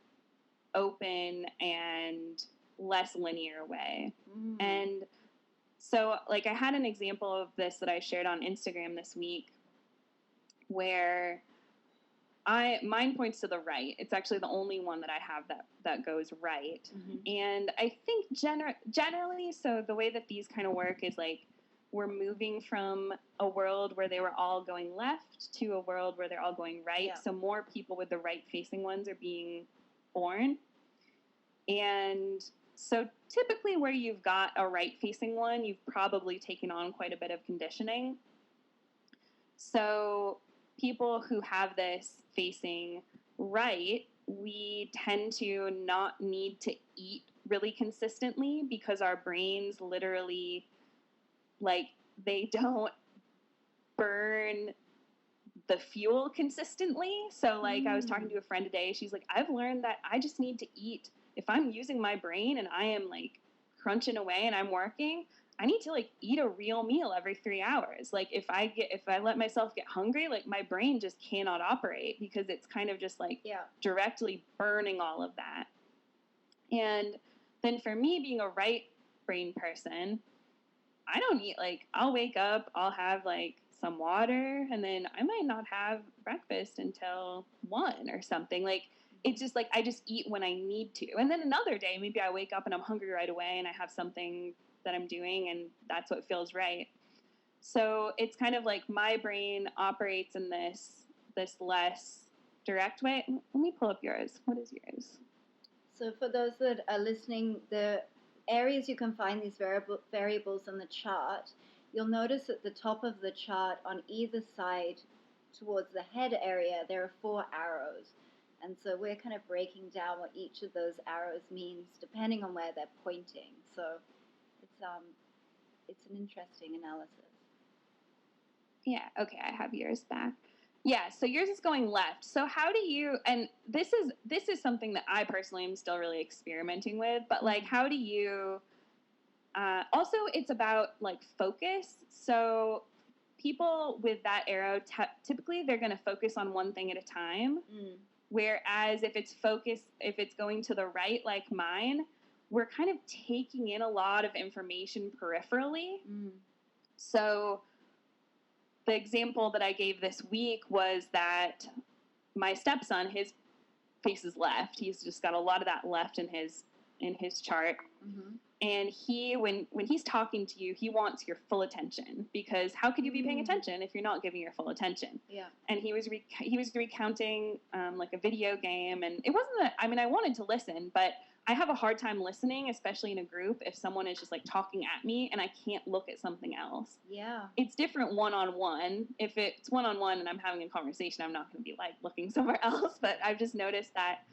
open and less linear way? And so, like, I had an example of this that I shared on Instagram this week, where mine points to the right. It's actually the only one that I have that goes right. And I think generally, so the way that these kind of work is like, we're moving from a world where they were all going left to a world where they're all going right. Yeah. So more people with the right-facing ones are being born. And so typically where you've got a right-facing one, you've probably taken on quite a bit of conditioning. So people who have this facing right, we tend to not need to eat really consistently, because our brains literally, like, they don't burn the fuel consistently. So, like, I was talking to a friend today. She's like, I've learned that I just need to eat. If I'm using my brain and I am, like, crunching away and I'm working, I need to, like, eat a real meal every 3 hours. Like, if I let myself get hungry, like, my brain just cannot operate, because it's kind of just, like, directly burning all of that. And then for me, being a right brain person, I don't eat, like, I'll wake up, I'll have, like, some water, and then I might not have breakfast until 1 or something. Like, it's just, like, I just eat when I need to. And then another day, maybe I wake up and I'm hungry right away, and I have something that I'm doing, and that's what feels right. So it's kind of like my brain operates in this less direct way. Let me pull up yours. What is yours? So for those that are listening, the areas you can find these variables on the chart, you'll notice at the top of the chart on either side towards the head area, there are 4 arrows. And so we're kind of breaking down what each of those arrows means depending on where they're pointing. So it's an interesting analysis. Yeah, okay, I have yours back. Yeah, so yours is going left. So how do you, and this is something that I personally am still really experimenting with, but like, how do you, also it's about like focus. So people with that arrow, typically they're going to focus on one thing at a time. Whereas if it's going to the right, like mine, we're kind of taking in a lot of information peripherally. So the example that I gave this week was that my stepson, his face is left. He's just got a lot of that left in his chart. Mm-hmm. And when he's talking to you, he wants your full attention, because how could you be paying attention if you're not giving your full attention? Yeah. And he was recounting like a video game, and it wasn't that, I mean, I wanted to listen, but I have a hard time listening, especially in a group, if someone is just like talking at me and I can't look at something else. Yeah. It's different one-on-one. If it's one-on-one and I'm having a conversation, I'm not going to be like looking somewhere else. But I've just noticed that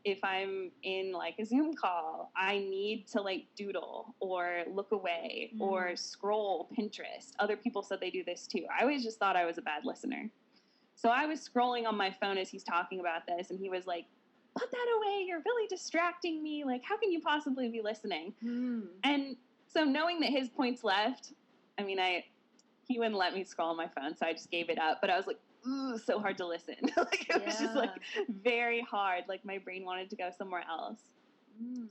if I'm in like a Zoom call, I need to like doodle or look away or scroll Pinterest. Other people said they do this too. I always just thought I was a bad listener. So I was scrolling on my phone as he's talking about this, and he was like, "Put that away, you're really distracting me. Like, how can you possibly be listening?" And so knowing that his point's left, I mean, he wouldn't let me scroll on my phone, so I just gave it up. But I was like, ooh, so hard to listen. Like, it was just like very hard. Like, my brain wanted to go somewhere else.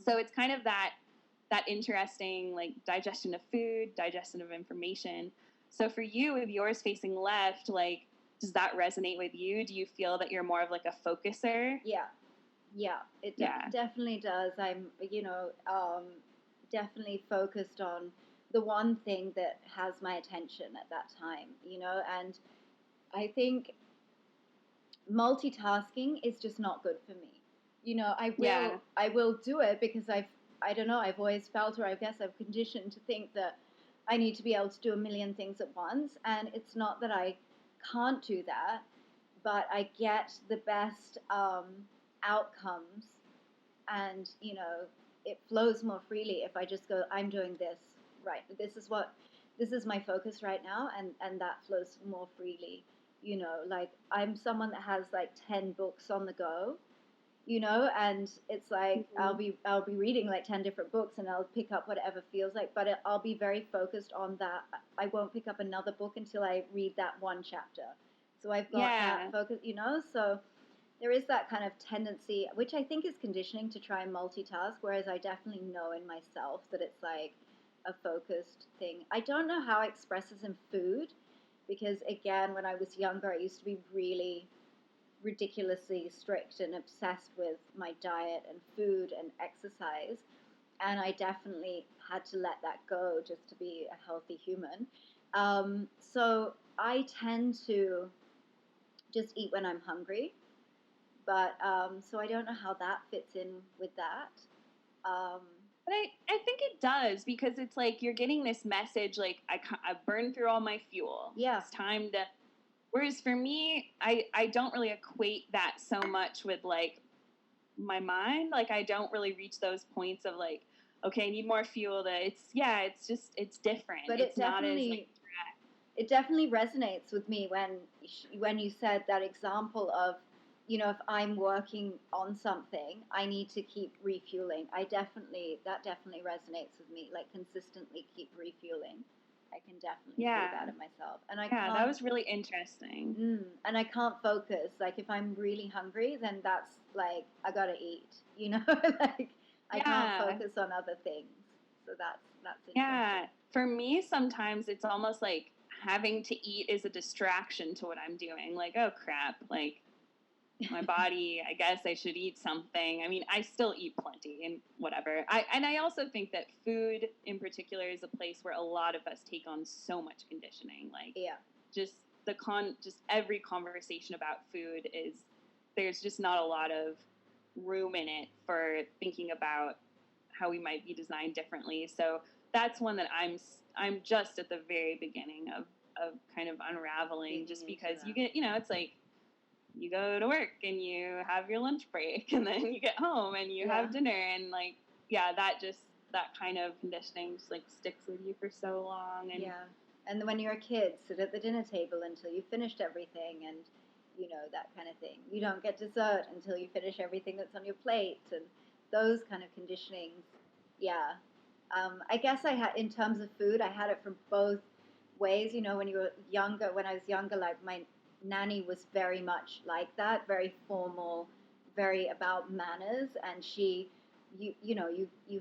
So it's kind of that interesting, like, digestion of food, digestion of information. So for you, with yours facing left, like, does that resonate with you? Do you feel that you're more of like a focuser? Yeah, it definitely does. I'm, definitely focused on the one thing that has my attention at that time, and I think multitasking is just not good for me. I will do it because I've always felt, or I guess I've conditioned to think that I need to be able to do a million things at once, and it's not that I can't do that, but I get the best outcomes, and it flows more freely if I just go, I'm doing this right, this is my focus right now, and that flows more freely. Like, I'm someone that has like 10 books on the go, and it's like I'll be reading like 10 different books, and I'll pick up whatever feels like, but I'll be very focused on that. I won't pick up another book until I read that one chapter. So I've got that focus, so there is that kind of tendency, which I think is conditioning, to try and multitask, whereas I definitely know in myself that it's like a focused thing. I don't know how it expresses in food, because again, when I was younger, I used to be really ridiculously strict and obsessed with my diet and food and exercise, and I definitely had to let that go just to be a healthy human. So I tend to just eat when I'm hungry, but so I don't know how that fits in with that. But I think it does, because it's like you're getting this message, like, I burned through all my fuel. Yeah. It's time to... Whereas for me, I don't really equate that so much with, like, my mind. Like, I don't really reach those points of, like, okay, I need more fuel to... It's different. But it's not as, like, direct. It definitely resonates with me when you said that example of, if I'm working on something, I need to keep refueling. That definitely resonates with me. Like, consistently keep refueling. I can definitely see that in myself. And that was really interesting. And I can't focus. Like, if I'm really hungry, then that's like, I gotta eat. Like, I can't focus on other things. So that's interesting. Yeah, for me, sometimes it's almost like having to eat is a distraction to what I'm doing. Like, oh crap, like, my body, I guess I should eat something. I mean, I still eat plenty and whatever. I also think that food in particular is a place where a lot of us take on so much conditioning. Like, just every conversation about food there's just not a lot of room in it for thinking about how we might be designed differently. So that's one that I'm just at the very beginning of kind of unraveling, just because you get, it's like, you go to work and you have your lunch break, and then you get home and you have dinner, and like, that kind of conditioning just like sticks with you for so long. And and when you're a kid, sit at the dinner table until you finished everything, and that kind of thing. You don't get dessert until you finish everything that's on your plate, and those kind of conditionings. I guess I had, in terms of food, I had it from both ways. When I was younger, like, my nanny was very much like that, very formal, very about manners, and you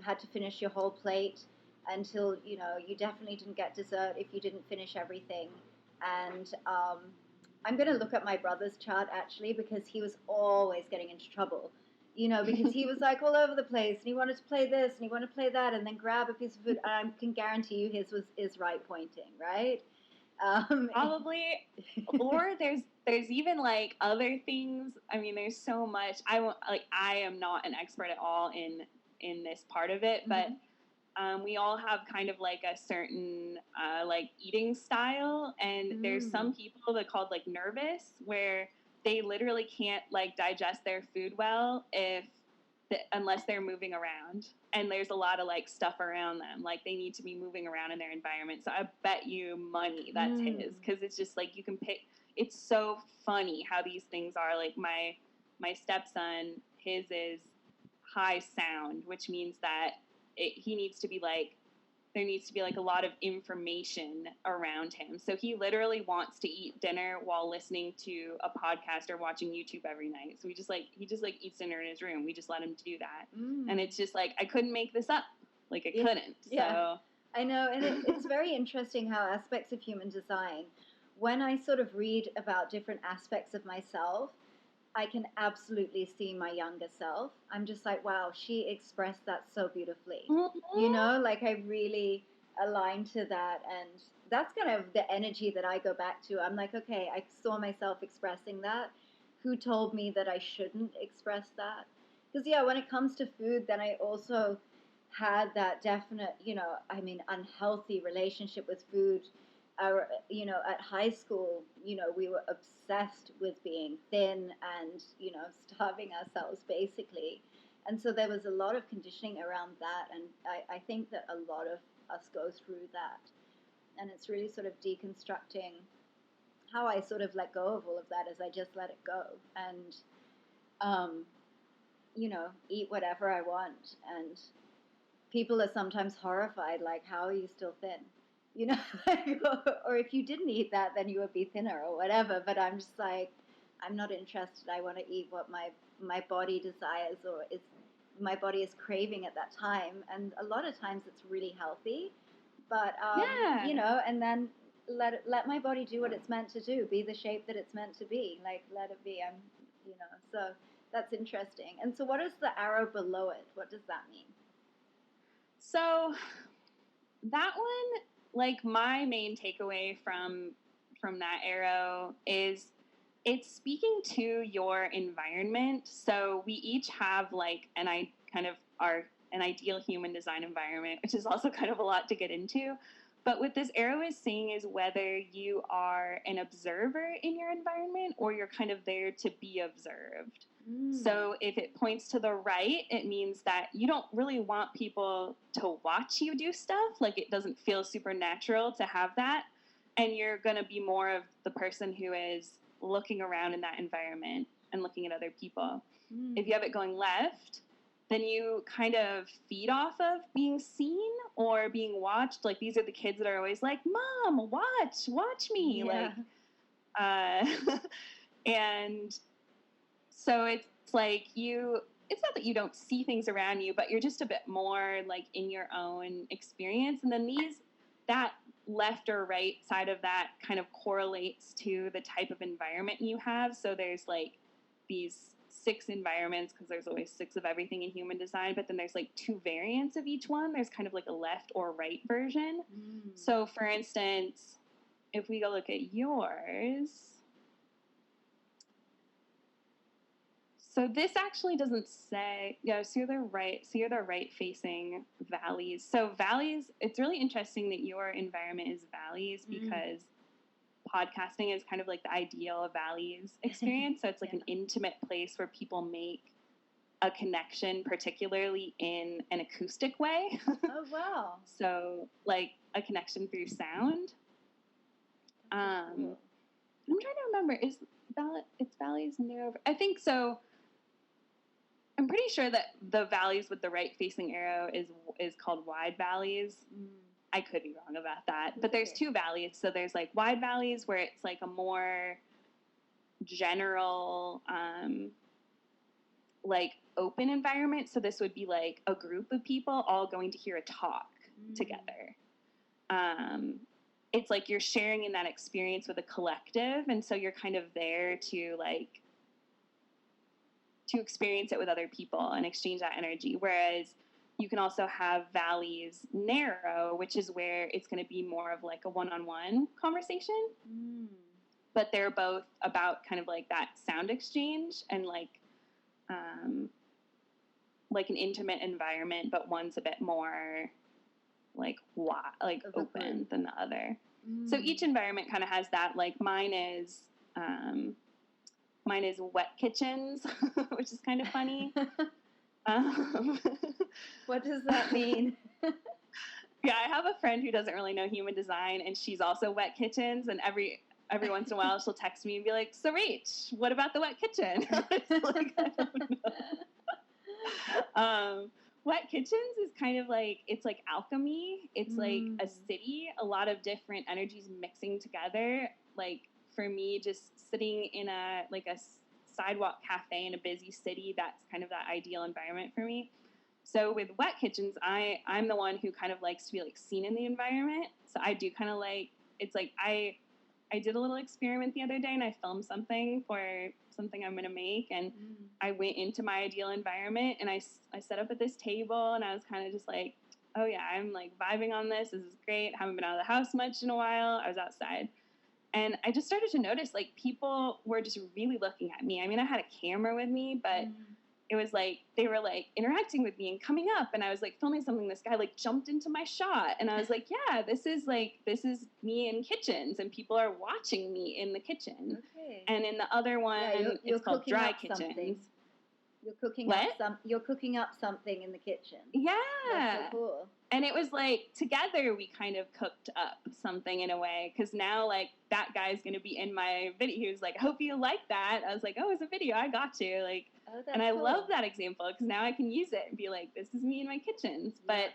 had to finish your whole plate, until, you definitely didn't get dessert if you didn't finish everything. And I'm going to look at my brother's chart, actually, because he was always getting into trouble, because he was like all over the place, and he wanted to play this and he wanted to play that, and then grab a piece of food. I can guarantee you his is right pointing, right? Probably. Or there's even like other things. I mean, there's so much. I am not an expert at all in this part of it, but we all have kind of like a certain like eating style, and there's some people that called like nervous, where they literally can't like digest their food well unless they're moving around, and there's a lot of like stuff around them, like they need to be moving around in their environment. So I bet you money that's his, because it's just like you can pick. It's so funny how these things are. Like my stepson, his is high sound, which means that he needs to be like, there needs to be like a lot of information around him. So he literally wants to eat dinner while listening to a podcast or watching YouTube every night. So he just eats dinner in his room. We just let him do that. And it's just like, I couldn't make this up. Like I couldn't. Yeah. So I know. And it's very interesting how aspects of human design, when I sort of read about different aspects of myself, I can absolutely see my younger self. I'm just like, wow, she expressed that so beautifully. Like I really align to that. And that's kind of the energy that I go back to. I'm like, okay, I saw myself expressing that. Who told me that I shouldn't express that? Because, when it comes to food, then I also had that definite, unhealthy relationship with food. At high school, we were obsessed with being thin and, starving ourselves basically. And so there was a lot of conditioning around that. And I think that a lot of us go through that. And it's really sort of deconstructing how I sort of let go of all of that as I just let it go. And, eat whatever I want. And people are sometimes horrified, like, how are you still thin? Or if you didn't eat that, then you would be thinner or whatever. But I'm just like, I'm not interested. I want to eat what my body desires or my body is craving at that time. And a lot of times it's really healthy. But, and then let my body do what it's meant to do, be the shape that it's meant to be. Like, let it be. So that's interesting. And so what is the arrow below it? What does that mean? So that one, like my main takeaway from that arrow is it's speaking to your environment. So we each have like an ideal human design environment, which is also kind of a lot to get into. But what this arrow is saying is whether you are an observer in your environment or you're kind of there to be observed. So if it points to the right, it means that you don't really want people to watch you do stuff. Like it doesn't feel supernatural to have that. And you're going to be more of the person who is looking around in that environment and looking at other people. If you have it going left, then you kind of feed off of being seen or being watched. Like these are the kids that are always like, Mom, watch me. Yeah. And so it's like it's not that you don't see things around you, but you're just a bit more like in your own experience. And then that left or right side of that kind of correlates to the type of environment you have. So there's like these 6 environments, because there's always 6 of everything in human design, but then there's like 2 variants of each one. There's kind of like a left or right version. So for instance, if we go look at yours, so this actually doesn't say, so you're the right facing valleys. So valleys, it's really interesting that your environment is valleys because podcasting is kind of like the ideal valleys experience. So it's like an intimate place where people make a connection, particularly in an acoustic way. Oh, wow. So like a connection through sound. Cool. I'm trying to remember, it's valleys near, I think so. I'm pretty sure that the valleys with the right facing arrow is called wide valleys. I could be wrong about that, but there's 2 valleys. So there's like wide valleys where it's like a more general, like open environment. So this would be like a group of people all going to hear a talk. together. It's like you're sharing in that experience with a collective, and so you're kind of there to experience it with other people and exchange that energy. Whereas you can also have valleys narrow, which is where it's going to be more of like a one-on-one conversation. But they're both about kind of like that sound exchange and like an intimate environment, but one's a bit more like open than the other. So each environment kind of has that. Like mine is wet kitchens, which is kind of funny. What does that mean? Yeah, I have a friend who doesn't really know human design, and she's also wet kitchens, and every once in a while she'll text me and be like, "So Rach, what about the wet kitchen?" Like, I don't know. Wet kitchens is kind of like, it's like alchemy. It's like a city, a lot of different energies mixing together. Like for me, just sitting in a sidewalk cafe in a busy city, that's kind of that ideal environment for me. So with wet kitchens, I'm the one who kind of likes to be like seen in the environment. So I do kind of like, it's like I did a little experiment the other day, and I filmed something for something I'm going to make, and I went into my ideal environment, and I set up at this table, and I was kind of just like, oh yeah, I'm like vibing on this. This is great. Haven't been out of the house much in a while. I was outside. And I just started to notice, like, people were just really looking at me. I mean, I had a camera with me, but it was like they were like interacting with me and coming up, and I was like filming something. This guy like jumped into my shot, and I was like, yeah, this is me in kitchens, and people are watching me in the kitchen. Okay. And in the other one, it's called dry kitchens. Something. You're cooking up something in the kitchen. Yeah. That's so cool. And it was like, together we kind of cooked up something in a way, because now, like, that guy's going to be in my video. He was like, I hope you like that. I was like, oh, it's a video. I got you. Like, and I love that example, because now I can use it and be like, this is me in my kitchens. Yeah.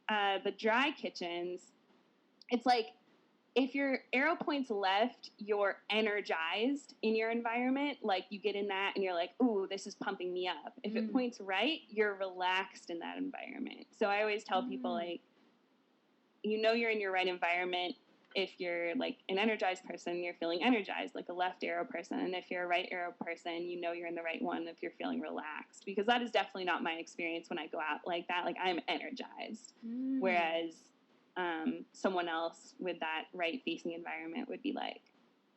But the dry kitchens, it's like, if your arrow points left, you're energized in your environment. Like, you get in that and you're like, ooh, this is pumping me up. If it points right, you're relaxed in that environment. So I always tell people, like, you're in your right environment. If you're like an energized person, you're feeling energized, like a left arrow person. And if you're a right arrow person, you're in the right one if you're feeling relaxed. Because that is definitely not my experience when I go out like that. Like, I'm energized. Whereas someone else with that right-facing environment would be like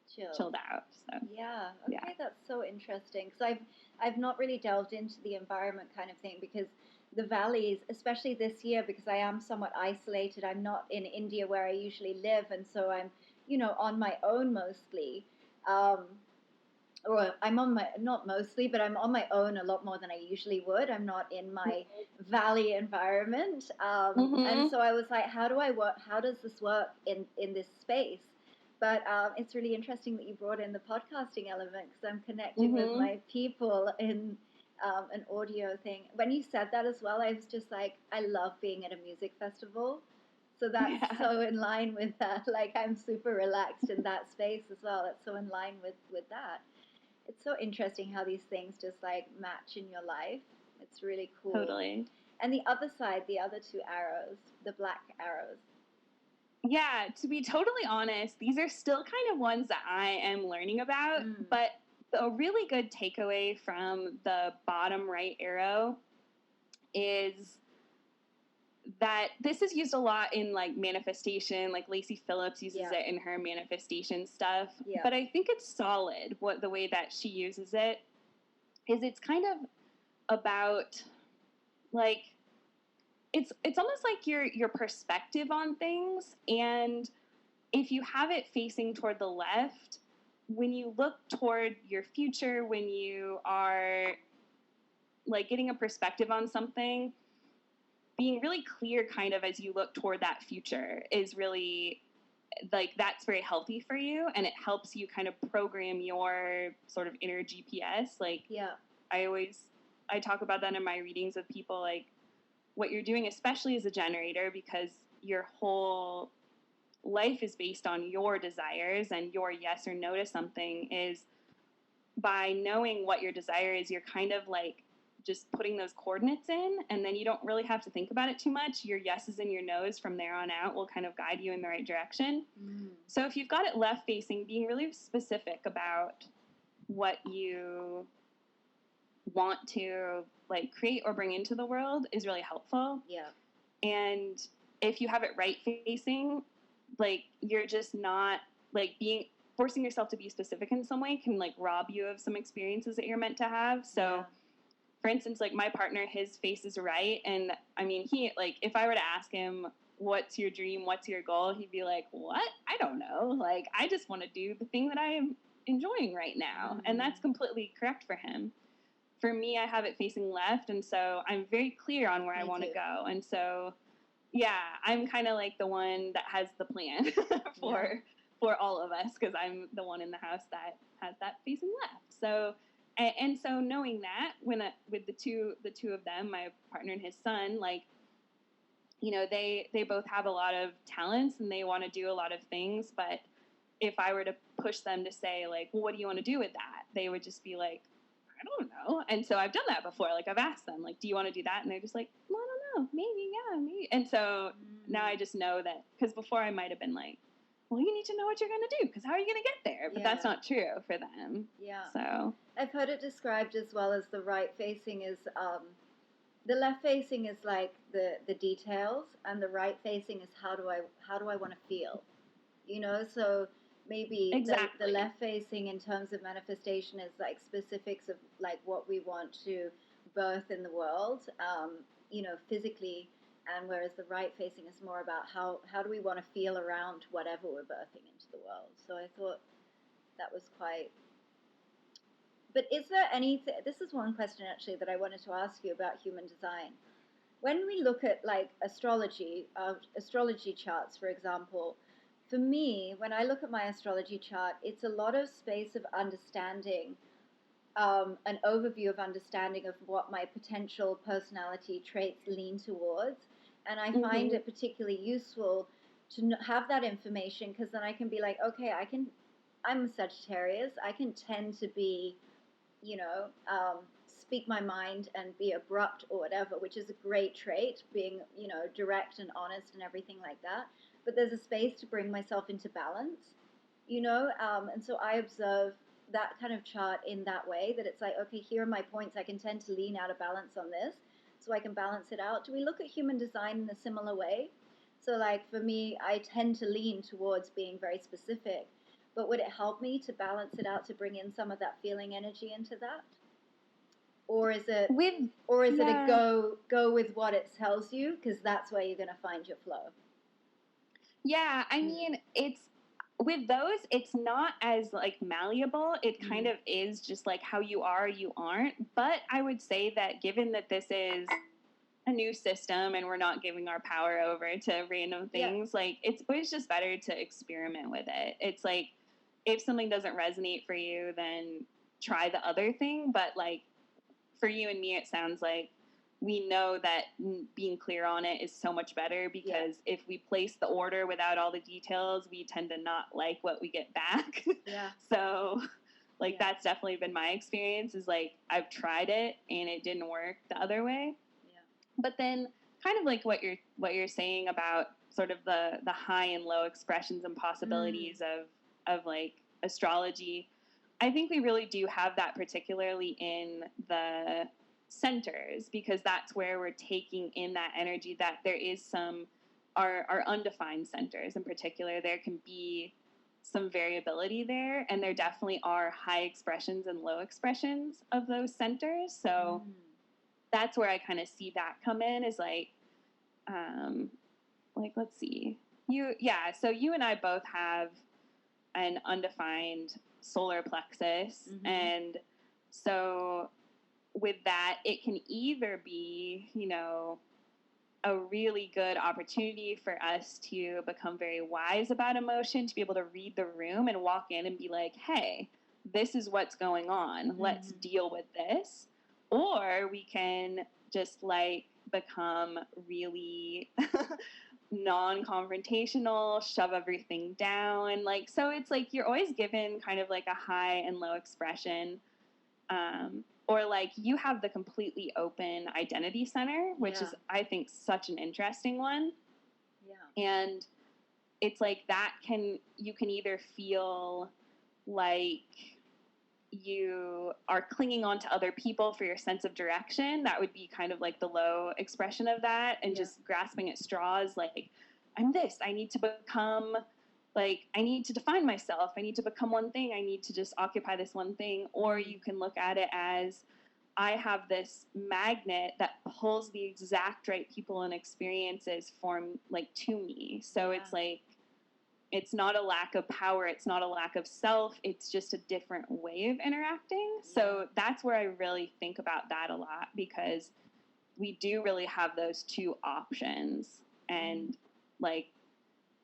chilled out. So yeah, okay, that's so interesting, because I've not really delved into the environment kind of thing, because the valleys, especially this year, because I am somewhat isolated. I'm not in India where I usually live, and so I'm on my own mostly. Or I'm not mostly, but I'm on my own a lot more than I usually would. I'm not in my valley environment. And so I was like, how does this work in this space? But it's really interesting that you brought in the podcasting element, because I'm connecting with my people in an audio thing. When you said that as well, I was just like, I love being at a music festival. So that's so in line with that. Like, I'm super relaxed in that space as well. That's so in line with that. It's so interesting how these things just like match in your life. It's really cool. Totally. And the other side, the other two arrows, the black arrows. Yeah, to be totally honest, these are still kind of ones that I am learning about. But a really good takeaway from the bottom right arrow is that this is used a lot in like manifestation. Like Lacey Phillips uses it in her manifestation stuff. Yeah. But I think it's solid. The way that she uses it is, it's kind of about like, it's almost like your perspective on things. And if you have it facing toward the left, when you look toward your future, when you are like getting a perspective on something, being really clear kind of as you look toward that future is really, like, that's very healthy for you, and it helps you kind of program your sort of inner GPS. Like, I talk about that in my readings with people, like, what you're doing, especially as a generator, because your whole life is based on your desires and your yes or no to something, is by knowing what your desire is, you're kind of like just putting those coordinates in, and then you don't really have to think about it too much. Your yeses and your nos from there on out will kind of guide you in the right direction. So if you've got it left facing, being really specific about what you want to like create or bring into the world is really helpful. Yeah. And if you have it right facing, like you're just not like forcing yourself to be specific in some way can like rob you of some experiences that you're meant to have. So for instance, like my partner, his face is right. And I mean, he like, if I were to ask him, what's your dream? What's your goal? He'd be like, what? I don't know. Like, I just want to do the thing that I am enjoying right now. And that's completely correct for him. For me, I have it facing left. And so I'm very clear on where I want to go. And so, yeah, I'm kind of like the one that has the plan for all of us, because I'm the one in the house that has that facing left. So, and so knowing that with the two of them, my partner and his son, like, you know, they both have a lot of talents and they want to do a lot of things. But if I were to push them to say like, well, what do you want to do with that? They would just be like, I don't know. And so I've done that before. Like I've asked them, like, do you want to do that? And they're just like, well, I don't know. Maybe, yeah, maybe. And so now I just know that, because before I might have been like, well, you need to know what you're going to do, because how are you going to get there? But that's not true for them. Yeah. So I've heard it described as well as the right facing is, the left facing is like the details, and the right facing is how do I want to feel, you know? So maybe the left facing in terms of manifestation is like specifics of like what we want to birth in the world, you know, physically, and whereas the right facing is more about how do we want to feel around whatever we're birthing into the world. So I thought that was quite. But is there anything, this is one question actually that I wanted to ask you about human design. When we look at like astrology charts, for example, for me, when I look at my astrology chart, it's a lot of space of understanding, an overview of understanding of what my potential personality traits lean towards. And I find it particularly useful to have that information, because then I can be like, okay, I'm a Sagittarius. I can tend to be, you know, speak my mind and be abrupt or whatever, which is a great trait, being, you know, direct and honest and everything like that. But there's a space to bring myself into balance, you know, and so I observe that kind of chart in that way, that it's like, okay, here are my points. I can tend to lean out of balance on this, so I can balance it out. Do we look at human design in a similar way? So like for me, I tend to lean towards being very specific, but would it help me to balance it out, to bring in some of that feeling energy into that? Or is it a go with what it tells you, because that's where you're going to find your flow? Yeah, I mean, it's with those, it's not as like malleable. It kind of is just like how you are, you aren't. But I would say that given that this is a new system and we're not giving our power over to random things, like it's always just better to experiment with it. It's like, if something doesn't resonate for you, then try the other thing. But like for you and me, it sounds like we know that being clear on it is so much better, because if we place the order without all the details, we tend to not like what we get back. So like that's definitely been my experience, is like I've tried it and it didn't work the other way. But then kind of like what you're saying about sort of the high and low expressions and possibilities of like astrology, I think we really do have that, particularly in the centers, because that's where we're taking in that energy, that there is our undefined centers in particular, there can be some variability there, and there definitely are high expressions and low expressions of those centers. So that's where I kind of see that come in, is like let's see, so you and I both have an undefined solar plexus, and so with that, it can either be, you know, a really good opportunity for us to become very wise about emotion, to be able to read the room and walk in and be like, hey, this is what's going on. Let's deal with this. Or we can just like become really non-confrontational, shove everything down. Like, so it's like you're always given kind of like a high and low expression. Or like you have the completely open identity center, which is, I think, such an interesting one. Yeah. And it's like you can either feel like you are clinging on to other people for your sense of direction. That would be kind of like the low expression of that, and just grasping at straws, like, I'm this, I need to become, like, I need to define myself, I need to become one thing, I need to just occupy this one thing. Or you can look at it as, I have this magnet that pulls the exact right people and experiences to me. So it's like, it's not a lack of power, it's not a lack of self, it's just a different way of interacting. So that's where I really think about that a lot, because we do really have those two options. And like,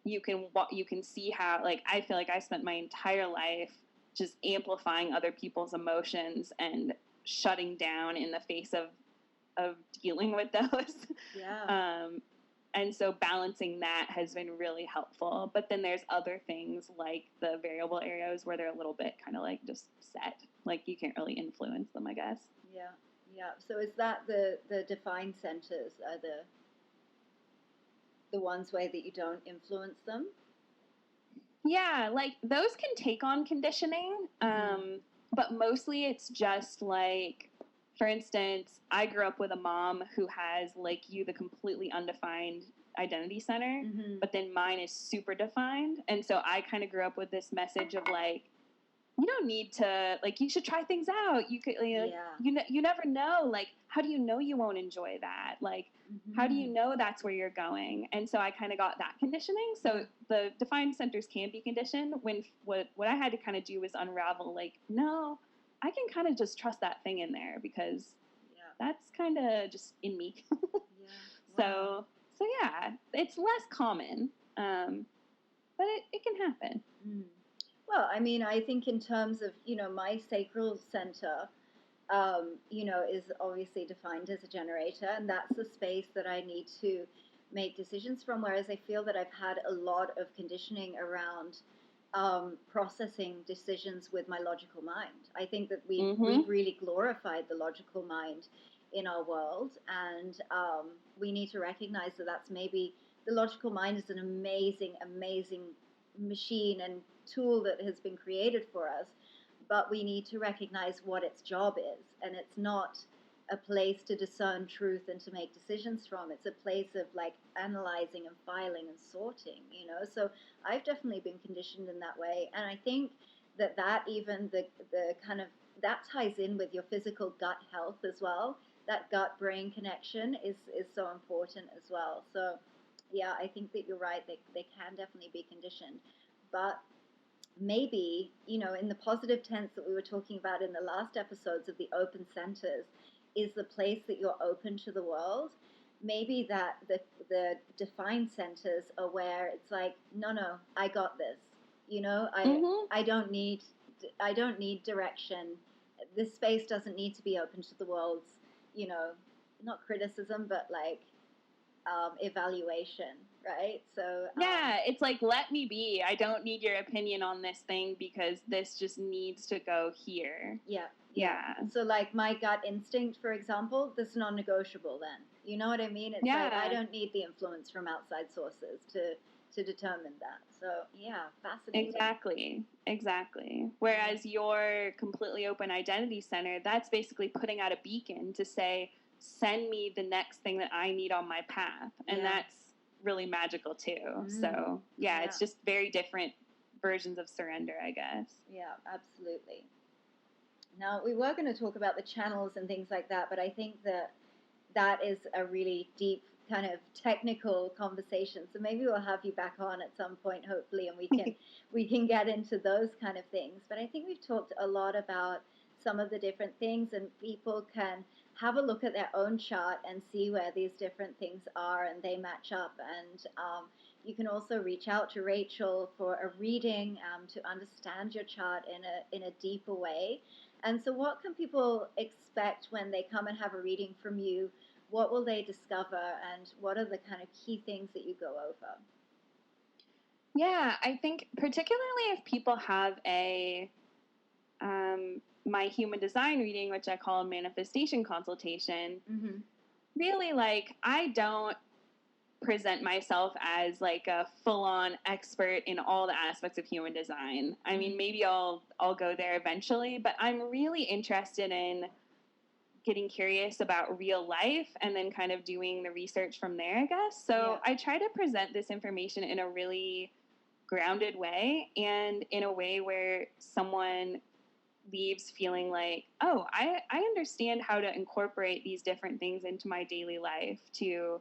you can see how, like, I feel like I spent my entire life just amplifying other people's emotions and shutting down in the face of dealing with those. And so balancing that has been really helpful. But then there's other things like the variable areas where they're a little bit kind of like just set. Like you can't really influence them, I guess. Yeah. So is that the defined centers are the ones where that you don't influence them? Yeah, like those can take on conditioning. But mostly it's just like, for instance, I grew up with a mom who has, like you, the completely undefined identity center, but then mine is super defined. And so I kind of grew up with this message of like, you don't need to, like, you should try things out. You could, you never know. Like, how do you know you won't enjoy that? Like, how do you know that's where you're going? And so I kind of got that conditioning. So the defined centers can be conditioned. When what I had to kind of do was unravel, like, no, I can kind of just trust that thing in there because that's kind of just in me. So yeah, it's less common, but it can happen. Well, I mean, I think in terms of, my sacral center, is obviously defined as a generator, and that's the space that I need to make decisions from, whereas I feel that I've had a lot of conditioning around processing decisions with my logical mind. I think that we've really glorified the logical mind in our world, and we need to recognize that that's maybe the logical mind is an amazing, amazing machine and tool that has been created for us, but we need to recognize what its job is, and it's not a place to discern truth and to make decisions from. It's a place of like analyzing and filing and sorting, so I've definitely been conditioned in that way. And I think that even the kind of that ties in with your physical gut health as well. That gut brain connection is so important as well. So yeah, I think that you're right. They can definitely be conditioned. But maybe, in the positive tense that we were talking about in the last episodes of the open centers, is the place that you're open to the world. Maybe that the defined centers are where it's like, no, I got this. I don't need direction. This space doesn't need to be open to the world's, not criticism, but like evaluation, right? So yeah, it's like, let me be. I don't need your opinion on this thing because this just needs to go here. Yeah. So like my gut instinct, for example, that's non-negotiable then. You know what I mean? It's like I don't need the influence from outside sources to determine that. So yeah, fascinating. Exactly. Whereas your completely open identity center, that's basically putting out a beacon to say, send me the next thing that I need on my path. And that's really magical too. So yeah, it's just very different versions of surrender, I guess. Yeah, absolutely. Now, we were going to talk about the channels and things like that, but I think that is a really deep kind of technical conversation. So maybe we'll have you back on at some point, hopefully, and we can get into those kind of things. But I think we've talked a lot about some of the different things, and people can have a look at their own chart and see where these different things are and they match up. And you can also reach out to Rachel for a reading to understand your chart in a deeper way. And so what can people expect when they come and have a reading from you? What will they discover, and what are the kind of key things that you go over? Yeah, I think particularly if people have a my human design reading, which I call a manifestation consultation, really, like, I don't present myself as like a full-on expert in all the aspects of human design. I mean, maybe I'll go there eventually, but I'm really interested in getting curious about real life and then kind of doing the research from there, I guess. So I try to present this information in a really grounded way and in a way where someone leaves feeling like, oh, I understand how to incorporate these different things into my daily life to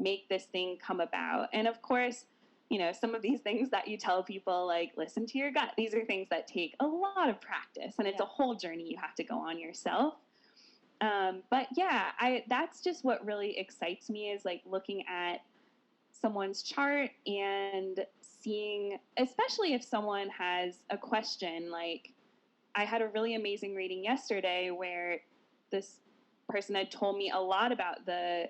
make this thing come about. And of course, you know, some of these things that you tell people, like, listen to your gut, these are things that take a lot of practice, and it's a whole journey you have to go on yourself. But yeah, that's just what really excites me, is like looking at someone's chart and seeing, especially if someone has a question. Like, I had a really amazing reading yesterday where this person had told me a lot about the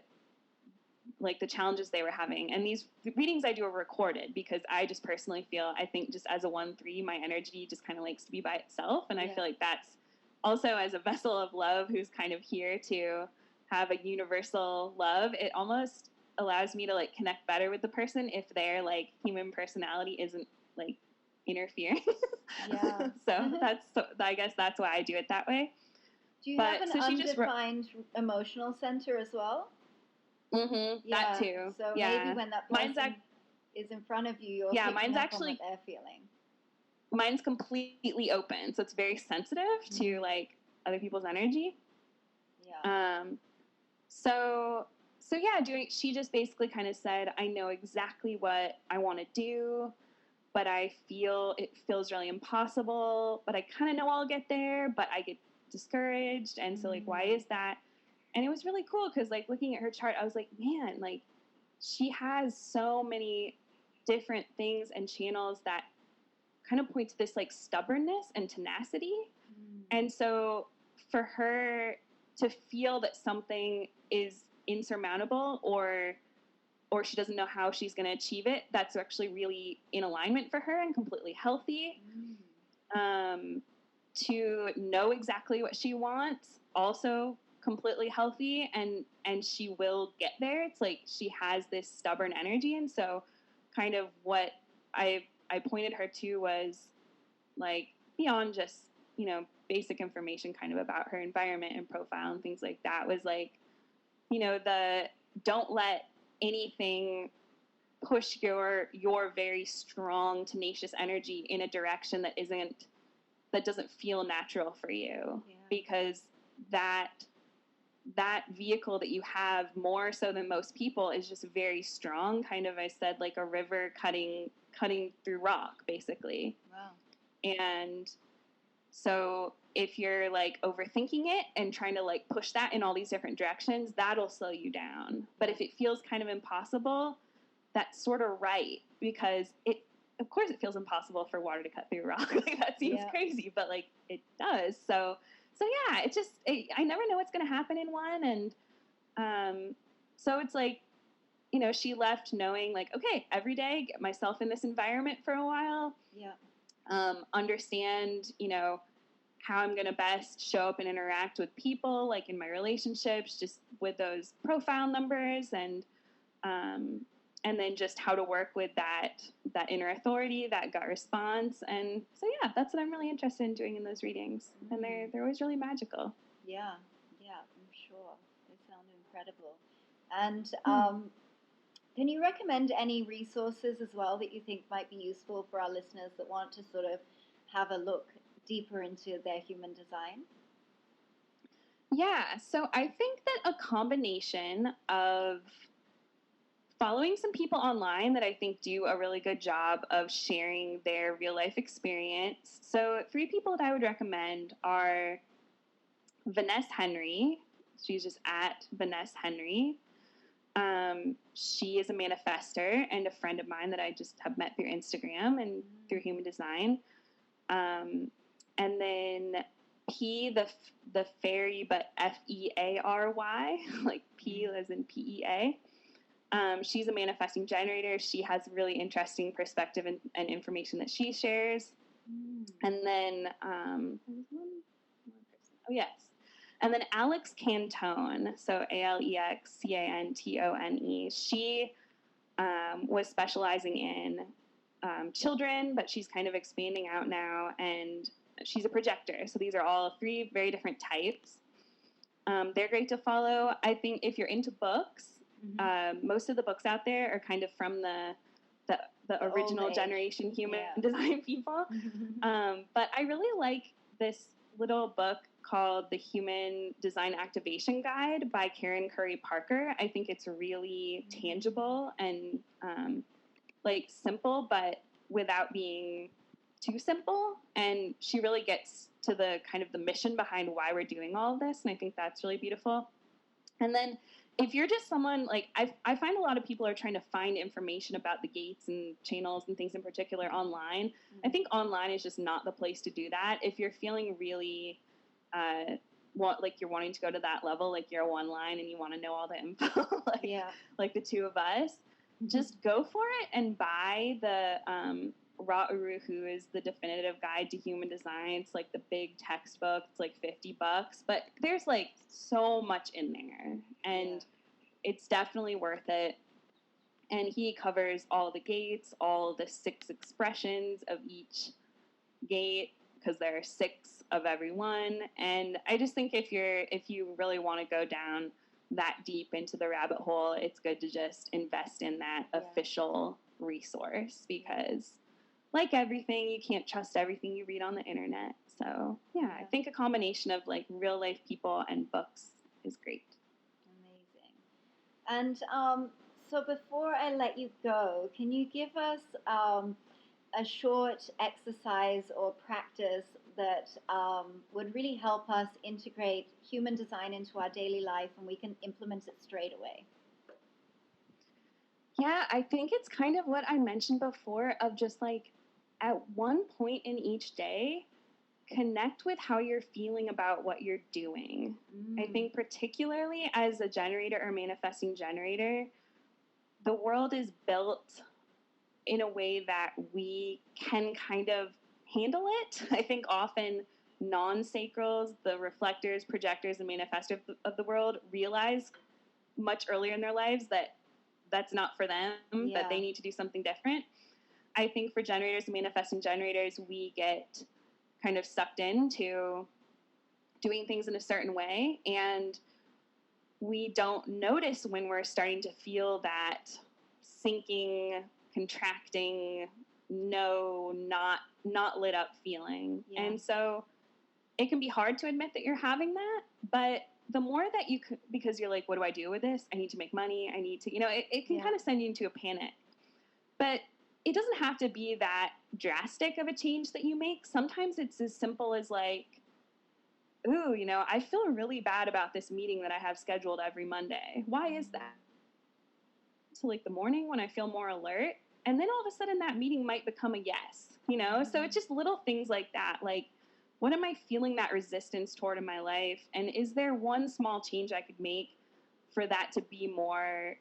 challenges they were having. And these readings I do are recorded because I just personally feel, I think just as a 1-3, my energy just kind of likes to be by itself. And I feel like that's also, as a vessel of love who's kind of here to have a universal love, it almost allows me to like connect better with the person if their like human personality isn't like interfering. So I guess that's why I do it that way. Do you have an undefined emotional center as well? That too. So maybe when that person is in front of you, you're picking up on what they're feeling. Mine's completely open, so it's very sensitive to like other people's energy. She just basically kind of said, I know exactly what I want to do, but it feels really impossible, but I kind of know I'll get there, but I get discouraged. And so like, why is that? And it was really cool because, like, looking at her chart, I was like, man, like, she has so many different things and channels that kind of point to this, like, stubbornness and tenacity. And so for her to feel that something is insurmountable or she doesn't know how she's going to achieve it, that's actually really in alignment for her and completely healthy. To know exactly what she wants, also completely healthy, and she will get there. It's like she has this stubborn energy. And so kind of what I pointed her to was like beyond just, you know, basic information kind of about her environment and profile and things like that, was like, you know, don't let anything push your very strong, tenacious energy in a direction that doesn't feel natural for you, because that vehicle that you have, more so than most people, is just very strong. Kind of, I said, like a river cutting through rock, basically. Wow. And so if you're like overthinking it and trying to like push that in all these different directions, that'll slow you down. But if it feels kind of impossible, that's sort of right, because of course it feels impossible for water to cut through rock. Like, that seems crazy, but like it does. So yeah, it's just, I never know what's going to happen in one. And so it's like, you know, she left knowing like, okay, every day, get myself in this environment for a while. Understand, you know, how I'm going to best show up and interact with people, like in my relationships, just with those profile numbers, and then just how to work with that inner authority, that gut response. And so, yeah, that's what I'm really interested in doing in those readings. And they're always really magical. Yeah, I'm sure. They sound incredible. And can you recommend any resources as well that you think might be useful for our listeners that want to sort of have a look deeper into their human design? Yeah, so I think that a combination of following some people online that I think do a really good job of sharing their real life experience. So 3 people that I would recommend are Vanessa Henry. She's just at Vanessa Henry. She is a manifester and a friend of mine that I just have met through Instagram and through human design. And then P, the fairy, but Feary, like P as in PEA. She's a manifesting generator. She has really interesting perspective and information that she shares. And then there's one more Yes. And then Alex Cantone, so Alexcantone, she was specializing in children, but she's kind of expanding out now, and she's a projector. So these are all 3 very different types. They're great to follow. I think if you're into books, most of the books out there are kind of from the original generation human design people. But I really like this little book called The Human Design Activation Guide by Karen Curry Parker. I think it's really tangible and like simple, but without being too simple. And she really gets to the kind of the mission behind why we're doing all of this. And I think that's really beautiful. And then if you're just someone, like, I find a lot of people are trying to find information about the gates and channels and things in particular online. I think online is just not the place to do that. If you're feeling really, like you're wanting to go to that level, like you're a one line and you want to know all the info, like the 2 of us, just go for it and buy the Ra Uru, who is the definitive guide to human design. It's like the big textbook. It's like $50, but there's like so much in there, and it's definitely worth it. And he covers all the gates, all the 6 expressions of each gate, because there are 6 of every one. And I just think if you really want to go down that deep into the rabbit hole, it's good to just invest in that official resource, because like everything, you can't trust everything you read on the internet. So I think a combination of like real life people and books is great. Amazing. And so before I let you go, can you give us a short exercise or practice that would really help us integrate human design into our daily life and we can implement it straight away? Yeah, I think it's kind of what I mentioned before of just like at one point in each day, connect with how you're feeling about what you're doing. I think particularly as a generator or manifesting generator, the world is built in a way that we can kind of handle it. I think often non-sacrals, the reflectors, projectors, and manifestors of the world realize much earlier in their lives that that's not for them, that they need to do something different. I think for generators and manifesting generators, we get kind of sucked into doing things in a certain way, and we don't notice when we're starting to feel that sinking, contracting, not lit up feeling. And so it can be hard to admit that you're having that, but the more that you could, because you're like, what do I do with this? I need to make money. I need to, it can kind of send you into a panic. But it doesn't have to be that drastic of a change that you make. Sometimes it's as simple as like, ooh, I feel really bad about this meeting that I have scheduled every Monday. Why is that? So like the morning when I feel more alert, and then all of a sudden that meeting might become a yes, So it's just little things like that. Like, what am I feeling that resistance toward in my life? And is there one small change I could make for that to be more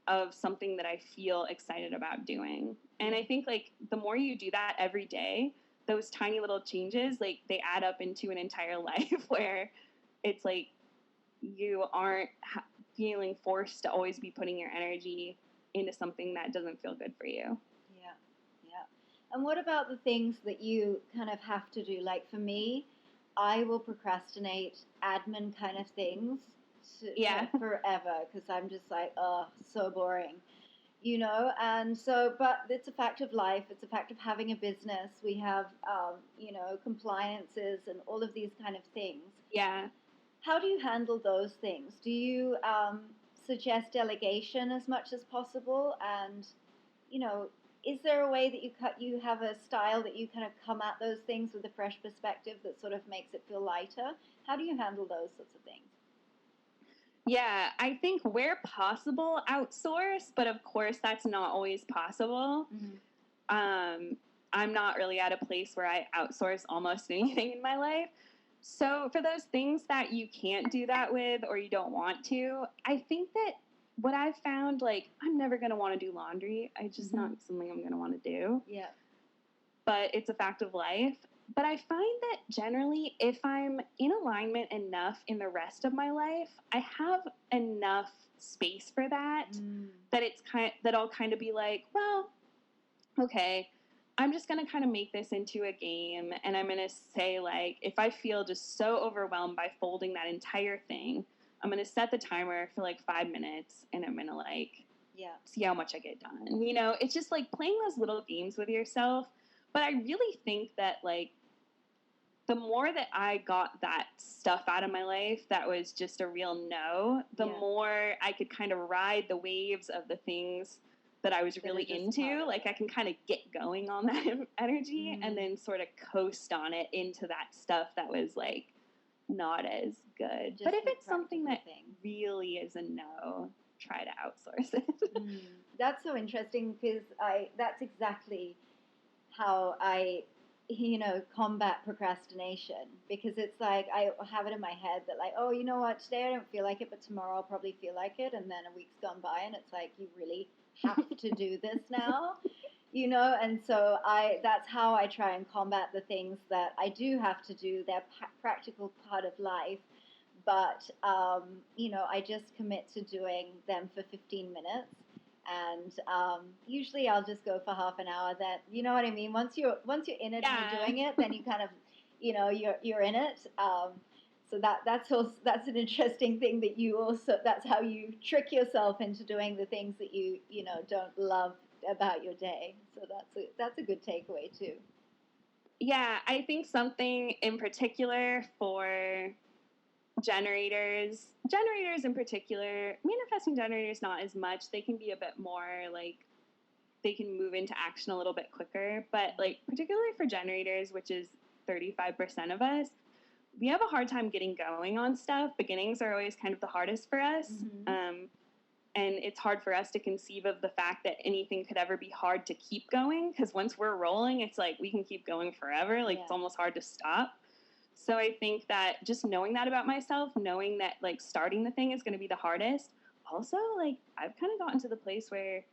of something that I feel excited about doing? And I think like the more you do that every day, those tiny little changes, like they add up into an entire life where it's like you aren't feeling forced to always be putting your energy into something that doesn't feel good for you. And what about the things that you kind of have to do? Like for me, I will procrastinate admin kind of things forever, because I'm just like, oh, so boring, and so, but it's a fact of life. It's a fact of having a business. We have, compliances and all of these kind of things. Yeah. How do you handle those things? Do you suggest delegation as much as possible? And, is there a way that you have a style that you kind of come at those things with a fresh perspective that sort of makes it feel lighter? How do you handle those sorts of things? Yeah, I think where possible, outsource, but of course that's not always possible. I'm not really at a place where I outsource almost anything in my life. So for those things that you can't do that with or you don't want to, I think that what I've found, like, I'm never going to want to do laundry. It's just not something I'm going to want to do. Yeah. But it's a fact of life. But I find that generally, if I'm in alignment enough in the rest of my life, I have enough space for that, that I'll kind of be like, well, okay, I'm just going to kind of make this into a game. And I'm going to say, like, if I feel just so overwhelmed by folding that entire thing, I'm going to set the timer for like 5 minutes, and I'm going to like, see how much I get done. You know, it's just like playing those little games with yourself. But I really think that, like, the more that I got that stuff out of my life that was just a real no, the more I could kind of ride the waves of the things that I was really into. Like, I can kind of get going on that energy and then sort of coast on it into that stuff that was, like, not as good. But if it's something that really is a no, try to outsource it. That's so interesting, because that's exactly how I combat procrastination, because it's like I have it in my head that, like, oh, you know what, today I don't feel like it, but tomorrow I'll probably feel like it, and then a week's gone by and it's like, you really have to do this now, and so that's how I try and combat the things that I do have to do. They're practical part of life, but I just commit to doing them for 15 minutes. And usually I'll just go for half an hour. That, you know what I mean? Once you're in it and you're doing it, then you kind of, you're in it. So that's an interesting thing that that's how you trick yourself into doing the things that you don't love about your day. So that's a good takeaway too. Yeah, I think something in particular for generators in particular, manifesting generators not as much. They can be a bit more like, they can move into action a little bit quicker, but like particularly for generators, which is 35% of us, we have a hard time getting going on stuff. Beginnings are always kind of the hardest for us. And it's hard for us to conceive of the fact that anything could ever be hard to keep going, because once we're rolling, it's like we can keep going forever. Like, it's almost hard to stop. So I think that just knowing that about myself, knowing that, like, starting the thing is going to be the hardest. Also, like, I've kind of gotten to the place where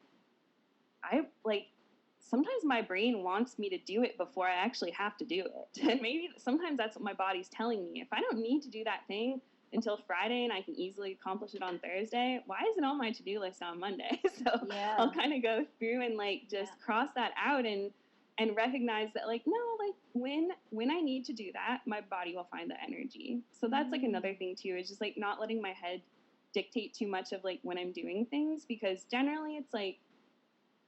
sometimes my brain wants me to do it before I actually have to do it. And maybe sometimes that's what my body's telling me. If I don't need to do that thing until Friday and I can easily accomplish it on Thursday, why is it on my to-do list on Monday? So I'll kind of go through and, like, just cross that out and recognize that, like, no, like, when I need to do that, my body will find the energy. So that's, like, another thing, too, is just, like, not letting my head dictate too much of, like, when I'm doing things, because generally it's, like,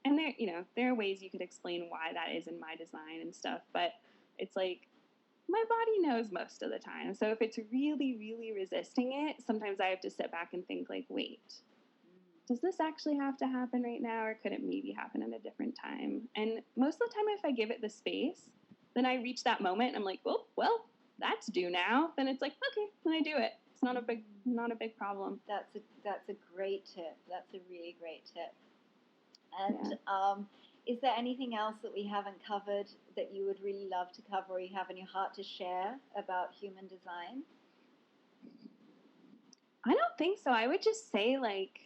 and there are ways you could explain why that is in my design and stuff, but it's, like, my body knows most of the time. So if it's really, really resisting it, sometimes I have to sit back and think, like, wait, does this actually have to happen right now, or could it maybe happen at a different time? And most of the time, if I give it the space, then I reach that moment and I'm like, well, that's due now. Then it's like, okay, then I do it. It's not a big problem. That's a great tip. That's a really great tip. And is there anything else that we haven't covered that you would really love to cover, or you have in your heart to share about human design? I don't think so. I would just say, like,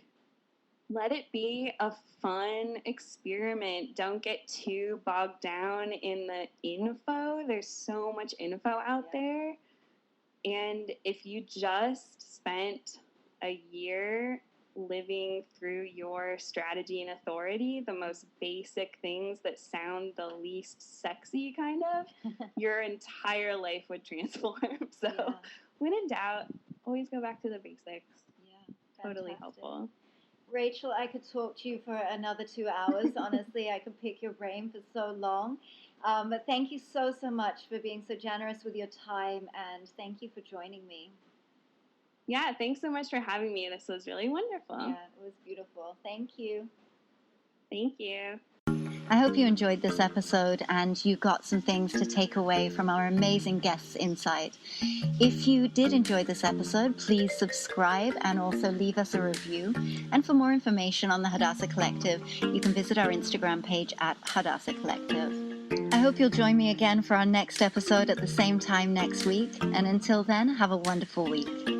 let it be a fun experiment. Don't get too bogged down in the info. There's so much info out there. And if you just spent a year living through your strategy and authority, the most basic things that sound the least sexy, kind of, your entire life would transform. So when in doubt, always go back to the basics. Yeah, totally helpful. Rachel, I could talk to you for another 2 hours. Honestly, I could pick your brain for so long. But thank you so much for being so generous with your time, and thank you for joining me. Yeah, thanks so much for having me. This was really wonderful. Yeah, it was beautiful. Thank you. Thank you. I hope you enjoyed this episode and you got some things to take away from our amazing guests' insight. If you did enjoy this episode, please subscribe and also leave us a review. And for more information on the Hadassah Collective, you can visit our Instagram page at Hadassah Collective. I hope you'll join me again for our next episode at the same time next week. And until then, have a wonderful week.